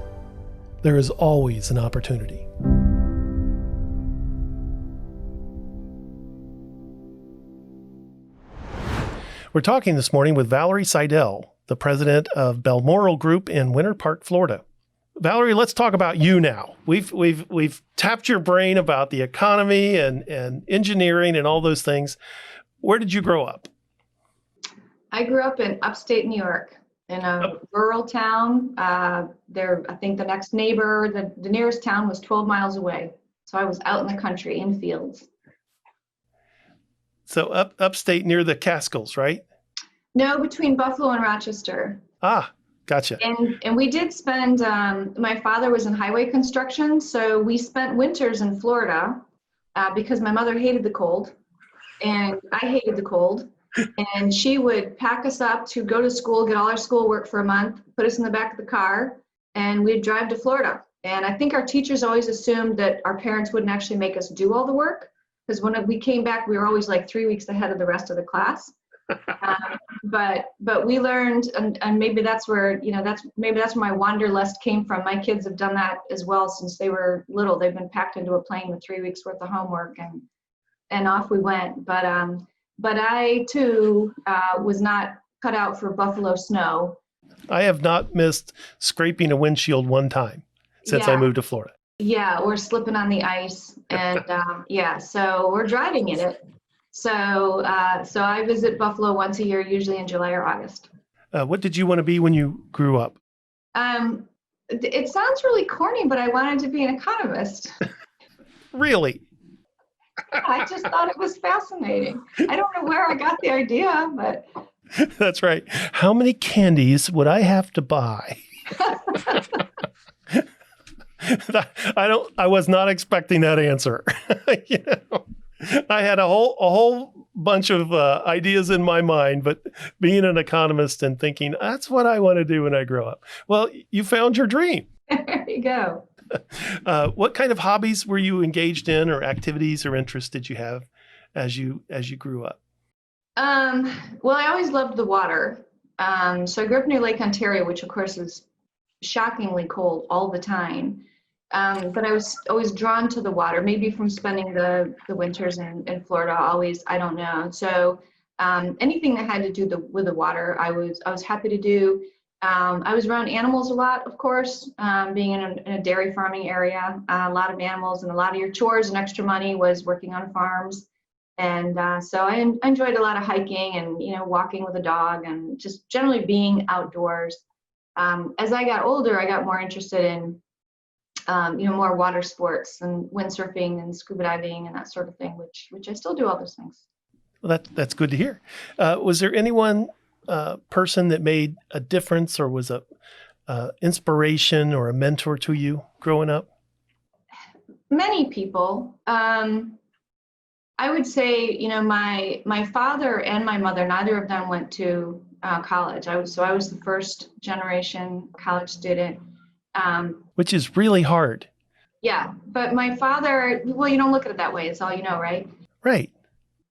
Speaker 1: there is always an opportunity. We're talking this morning with Valerie Seidel, the president of Balmoral Group in Winter Park, Florida. Valerie, let's talk about you now. We've tapped your brain about the economy and engineering and all those things. Where did you grow up?
Speaker 4: I grew up in upstate New York in a rural town. I think the next neighbor, the nearest town was 12 miles away. So I was out in the country in fields.
Speaker 1: So upstate near the Catskills, right?
Speaker 4: No, between Buffalo and Rochester.
Speaker 1: Ah, gotcha.
Speaker 4: And we did spend, my father was in highway construction, so we spent winters in Florida because my mother hated the cold and I hated the cold. And she would pack us up to go to school, get all our schoolwork for a month, put us in the back of the car, and we'd drive to Florida. And I think our teachers always assumed that our parents wouldn't actually make us do all the work, because when we came back, we were always like 3 weeks ahead of the rest of the class. But we learned, and maybe that's where, maybe that's where my wanderlust came from. My kids have done that as well since they were little. They've been packed into a plane with 3 weeks worth of homework, and off we went. But I too was not cut out for Buffalo snow.
Speaker 1: I have not missed scraping a windshield one time since I moved to Florida.
Speaker 4: Yeah, or slipping on the ice, and so we're driving in it. So I visit Buffalo once a year, usually in July or August.
Speaker 1: What did you want to be when you grew up?
Speaker 4: It sounds really corny, but I wanted to be an economist.
Speaker 1: Really?
Speaker 4: I just thought it was fascinating. I don't know where I got the idea, but
Speaker 1: that's right. How many candies would I have to buy? I was not expecting that answer. I had a whole bunch of ideas in my mind, but being an economist and thinking that's what I want to do when I grow up. Well, you found your dream.
Speaker 4: There you go.
Speaker 1: What kind of hobbies were you engaged in, or activities or interests did you have as you grew up?
Speaker 4: Well, I always loved the water. So I grew up near Lake Ontario, which of course is shockingly cold all the time. But I was always drawn to the water, maybe from spending the winters in Florida, always, I don't know. So anything that had to do with the water, I was happy to do. I was around animals a lot, of course, being in a dairy farming area, a lot of animals, and a lot of your chores and extra money was working on farms. And so I enjoyed a lot of hiking and, walking with a dog and just generally being outdoors. As I got older, I got more interested in, more water sports and windsurfing and scuba diving and that sort of thing, which I still do all those things.
Speaker 1: Well, that's good to hear. Was there anyone person that made a difference or was a inspiration or a mentor to you growing up?
Speaker 4: Many people. I would say, my father and my mother, neither of them went to college. I was the first generation college student.
Speaker 1: Which is really hard.
Speaker 4: Yeah, but my father, well, you don't look at it that way. It's all you know, right?
Speaker 1: Right.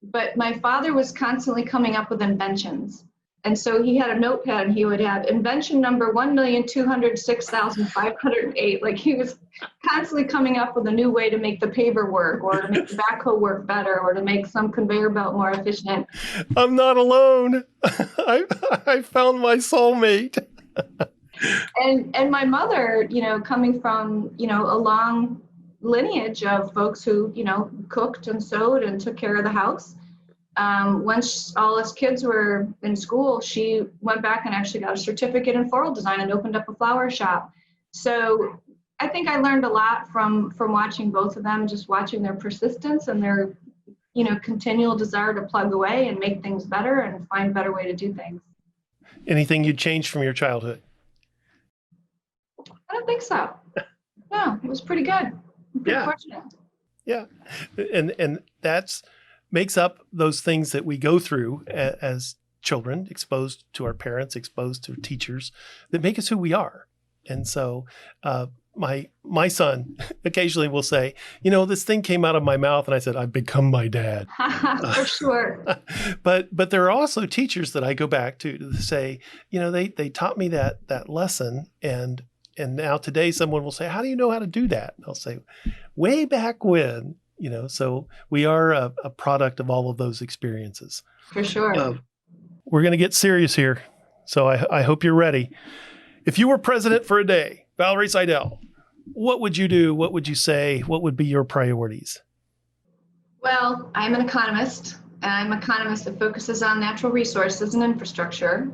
Speaker 4: But my father was constantly coming up with inventions. And so he had a notepad and he would have invention number 1,206,508. Like he was constantly coming up with a new way to make the paver work or to make the backhoe work better or to make some conveyor belt more efficient.
Speaker 1: I'm not alone. I found my soulmate.
Speaker 4: And my mother, coming from, a long lineage of folks who, cooked and sewed and took care of the house. Once all us kids were in school, she went back and actually got a certificate in floral design and opened up a flower shop. So I think I learned a lot from watching both of them, just watching their persistence and their, continual desire to plug away and make things better and find a better way to do things.
Speaker 1: Anything you'd change from your childhood?
Speaker 4: I don't think so. No, it was pretty good. Pretty fortunate.
Speaker 1: Yeah. And that's makes up those things that we go through as children, exposed to our parents, exposed to teachers, that make us who we are. And so my son occasionally will say, this thing came out of my mouth, and I said, I've become my dad.
Speaker 4: For sure.
Speaker 1: But there are also teachers that I go back to say, they taught me that lesson, and now today someone will say, how do you know how to do that? And I'll say, way back when. So we are a product of all of those experiences.
Speaker 4: For sure.
Speaker 1: We're going to get serious here. So I hope you're ready. If you were president for a day, Valerie Seidel, what would you do? What would you say? What would be your priorities?
Speaker 4: Well, I'm an economist, and I'm an economist that focuses on natural resources and infrastructure.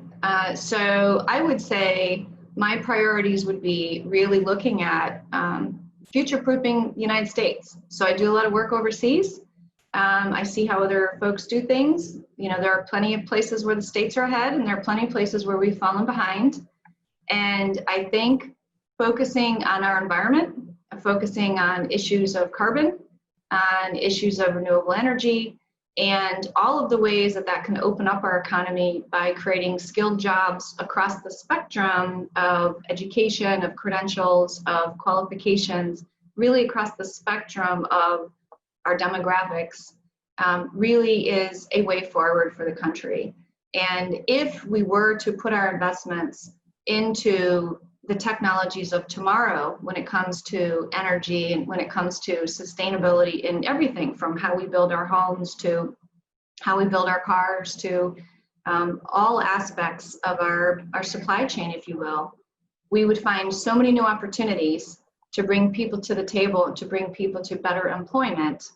Speaker 4: So I would say my priorities would be really looking at future-proofing the United States. So I do a lot of work overseas. I see how other folks do things. There are plenty of places where the states are ahead, and there are plenty of places where we've fallen behind. And I think focusing on our environment, focusing on issues of carbon, on issues of renewable energy, and all of the ways that can open up our economy by creating skilled jobs across the spectrum of education, of credentials, of qualifications, really across the spectrum of our demographics, really is a way forward for the country. And if we were to put our investments into the technologies of tomorrow when it comes to energy and when it comes to sustainability in everything from how we build our homes to how we build our cars to all aspects of our supply chain, if you will, we would find so many new opportunities to bring people to the table and to bring people to better employment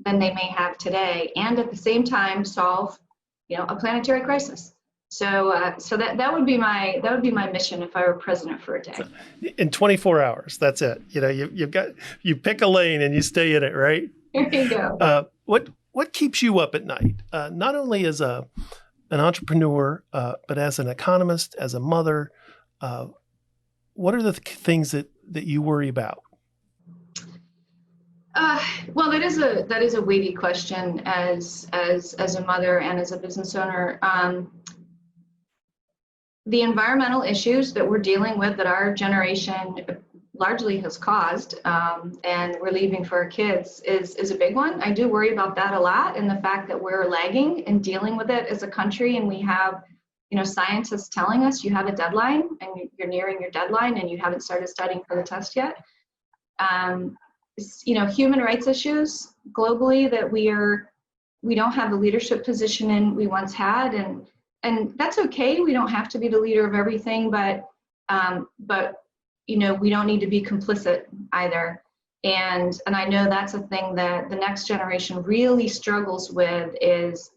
Speaker 4: than they may have today, and at the same time solve, a planetary crisis. So that would be my mission if I were president for a day.
Speaker 1: In 24 hours, that's it. You pick a lane and you stay in it, right?
Speaker 4: There you go.
Speaker 1: What keeps you up at night? Not only as an entrepreneur, but as an economist, as a mother. What are the things that you worry about?
Speaker 4: Well, that is a weighty question as a mother and as a business owner. The environmental issues that we're dealing with that our generation largely has caused and we're leaving for our kids is a big one. I do worry about that a lot, and the fact that we're lagging in dealing with it as a country, and we have scientists telling us you have a deadline and you're nearing your deadline and you haven't started studying for the test yet. Human rights issues globally that we don't have the leadership position in we once had, and that's okay. We don't have to be the leader of everything, but we don't need to be complicit either. And I know that's a thing that the next generation really struggles with is,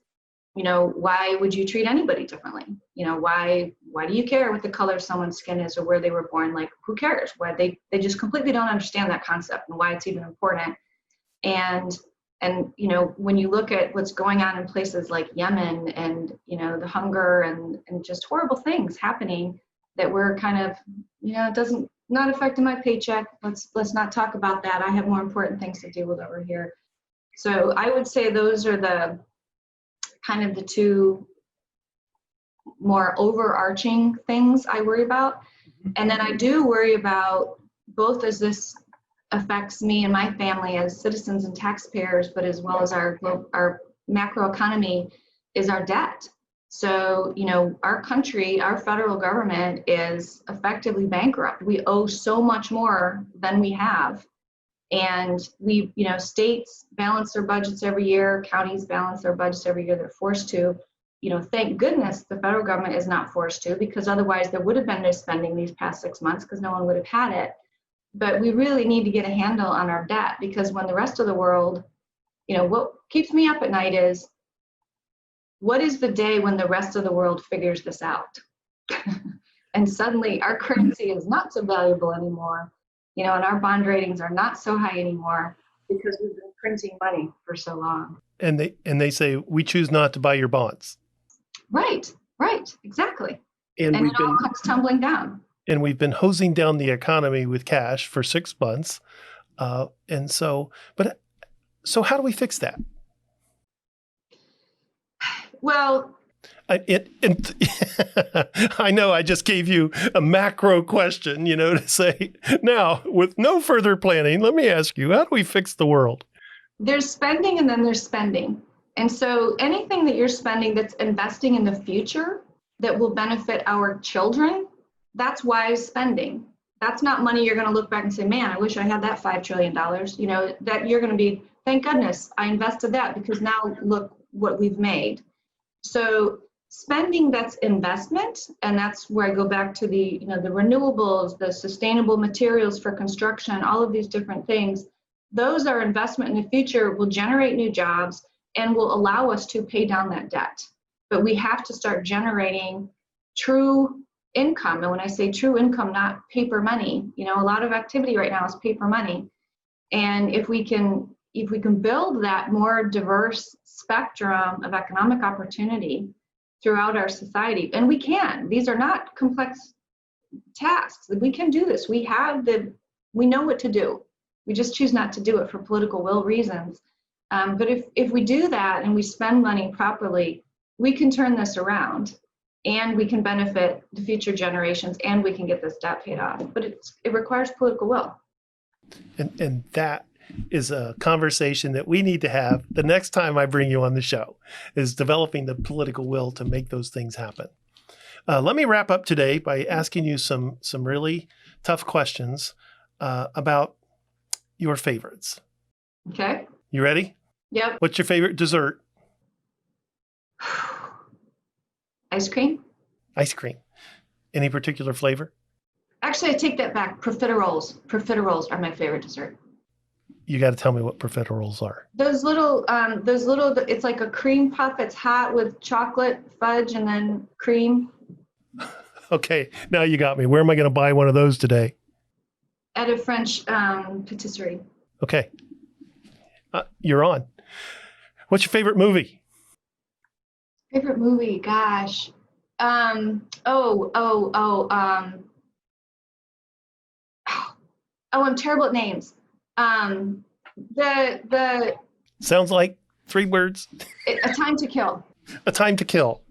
Speaker 4: why would you treat anybody differently? Why do you care what the color of someone's skin is or where they were born? Like, who cares? Why they just completely don't understand that concept and why it's even important. And when you look at what's going on in places like Yemen and, the hunger and just horrible things happening that we're kind of, it doesn't not affecting my paycheck. Let's not talk about that. I have more important things to deal with over here. So I would say those are the kind of the two more overarching things I worry about. And then I do worry about both as this affects me and my family as citizens and taxpayers, but as well as our macro economy is our debt. So, our country, our federal government is effectively bankrupt. We owe so much more than we have. And states balance their budgets every year, counties balance their budgets every year, they're forced to. Thank goodness the federal government is not forced to, because otherwise there would have been no spending these past 6 months because no one would have had it. But we really need to get a handle on our debt, because when the rest of the world, what keeps me up at night is, what is the day when the rest of the world figures this out? And suddenly our currency is not so valuable anymore, and our bond ratings are not so high anymore because we've been printing money for so long.
Speaker 1: And they say, we choose not to buy your bonds.
Speaker 4: Right, exactly.
Speaker 1: And
Speaker 4: it all comes tumbling down.
Speaker 1: And we've been hosing down the economy with cash for 6 months. So how do we fix that?
Speaker 4: Well,
Speaker 1: I know I just gave you a macro question, to say, now, with no further planning, let me ask you, how do we fix the world?
Speaker 4: There's spending and then there's spending. And so anything that you're spending that's investing in the future that will benefit our children, that's wise spending. That's not money you're going to look back and say, man, I wish I had that $5 trillion. That you're going to be, thank goodness I invested that, because now look what we've made. So spending that's investment, and that's where I go back to the renewables, the sustainable materials for construction, all of these different things. Those are investment in the future, will generate new jobs and will allow us to pay down that debt. But we have to start generating true income. And when I say true income, not paper money, a lot of activity right now is paper money. And if we can build that more diverse spectrum of economic opportunity throughout our society, and we can, these are not complex tasks. We can do this. We know what to do. We just choose not to do it for political will reasons. But if we do that and we spend money properly, we can turn this around and we can benefit the future generations and we can get this debt paid off. But it requires political will.
Speaker 1: And that is a conversation that we need to have the next time I bring you on the show, is developing the political will to make those things happen. Let me wrap up today by asking you some really tough questions about your favorites.
Speaker 4: Okay.
Speaker 1: You ready?
Speaker 4: Yep.
Speaker 1: What's your favorite dessert?
Speaker 4: Ice cream.
Speaker 1: Ice cream. Any particular flavor?
Speaker 4: Actually, I take that back. Profiteroles. Profiteroles are my favorite dessert.
Speaker 1: You got to tell me what profiteroles are.
Speaker 4: Those little, it's like a cream puff. It's hot with chocolate, fudge, and then cream.
Speaker 1: Okay, now you got me. Where am I going to buy one of those today?
Speaker 4: At a French patisserie.
Speaker 1: Okay. You're on. What's your favorite movie?
Speaker 4: Favorite movie? Gosh. I'm terrible at names. The
Speaker 1: Sounds like 3 words.
Speaker 4: A Time to Kill.
Speaker 1: A Time to Kill.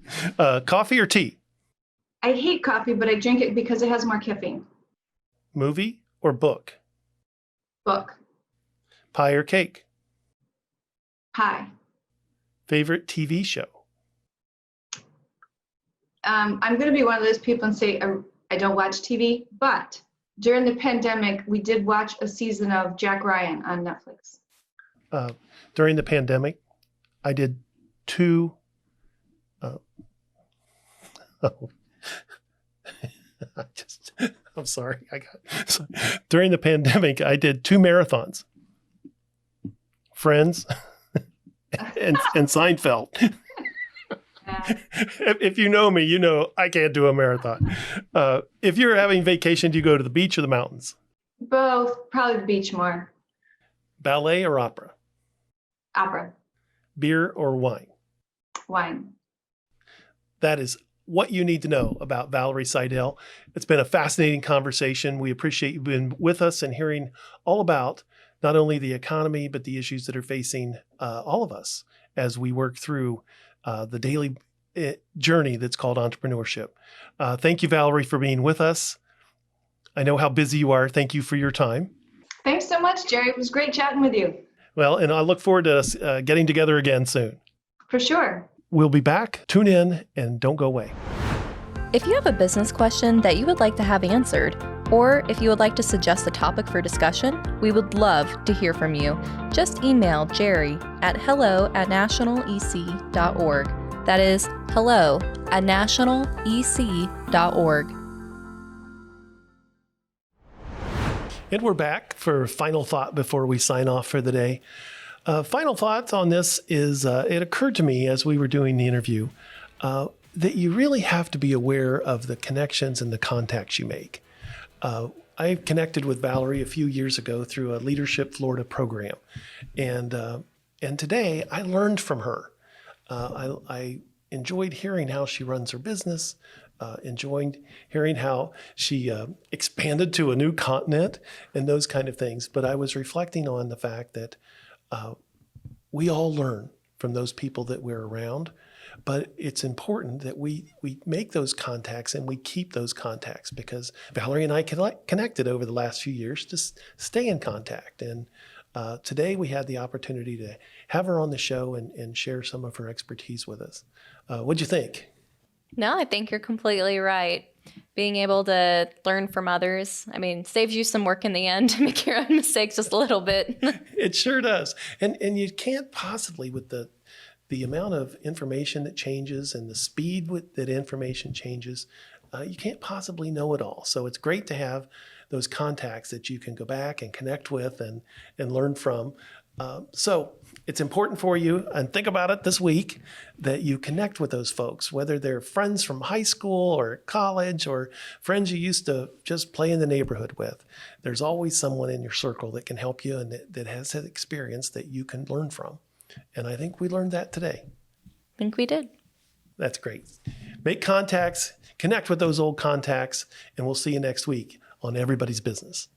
Speaker 1: Coffee or tea?
Speaker 4: I hate coffee, but I drink it because it has more caffeine.
Speaker 1: Movie or book?
Speaker 4: Book.
Speaker 1: Pie or cake?
Speaker 4: Pie.
Speaker 1: Favorite TV show?
Speaker 4: I'm going to be one of those people and say I don't watch TV, but during the pandemic, we did watch a season of Jack Ryan on Netflix.
Speaker 1: During the pandemic, I did 2. I'm sorry. During the pandemic, I did 2 marathons. Friends, and Seinfeld. If you know me, you know I can't do a marathon. If you're having vacation, do you go to the beach or the mountains?
Speaker 4: Both, probably the beach more.
Speaker 1: Ballet or opera?
Speaker 4: Opera,
Speaker 1: Beer or wine?
Speaker 4: wine.
Speaker 1: That is what you need to know about Valerie Seidel. It's been a fascinating conversation. We appreciate you being with us and hearing all about not only the economy, but the issues that are facing all of us as we work through the daily journey that's called entrepreneurship. Thank you, Valerie, for being with us. I know how busy you are. Thank you for your time.
Speaker 4: Thanks so much, Jerry. It was great chatting with you.
Speaker 1: Well, and I look forward to us getting together again soon.
Speaker 4: For sure.
Speaker 1: We'll be back. Tune in and don't go away.
Speaker 2: If you have a business question that you would like to have answered, or if you would like to suggest a topic for discussion, we would love to hear from you. Just email Jerry at hello@nationalec.org. That is hello@nationalec.org.
Speaker 1: And we're back for final thought before we sign off for the day. Final thoughts on this is it occurred to me as we were doing the interview that you really have to be aware of the connections and the contacts you make. I connected with Valerie a few years ago through a Leadership Florida program. And today I learned from her. I enjoyed hearing how she runs her business, enjoyed hearing how she expanded to a new continent and those kind of things. But I was reflecting on the fact that we all learn from those people that we're around, but it's important that we make those contacts and we keep those contacts, because Valerie and I connected over the last few years to stay in contact. And today we had the opportunity to have her on the show and share some of her expertise with us. What'd you think?
Speaker 2: No, I think you're completely right. Being able to learn from others, saves you some work in the end to make your own mistakes just a little bit.
Speaker 1: It sure does. And you can't possibly, with the amount of information that changes and the speed that information changes, you can't possibly know it all. So it's great to have those contacts that you can go back and connect with and learn from. So it's important for you, and think about it this week, that you connect with those folks, whether they're friends from high school or college or friends you used to just play in the neighborhood with. There's always someone in your circle that can help you and that has that experience that you can learn from. And I think we learned that today.
Speaker 2: I think we did.
Speaker 1: That's great. Make contacts, connect with those old contacts, and we'll see you next week on Everybody's Business.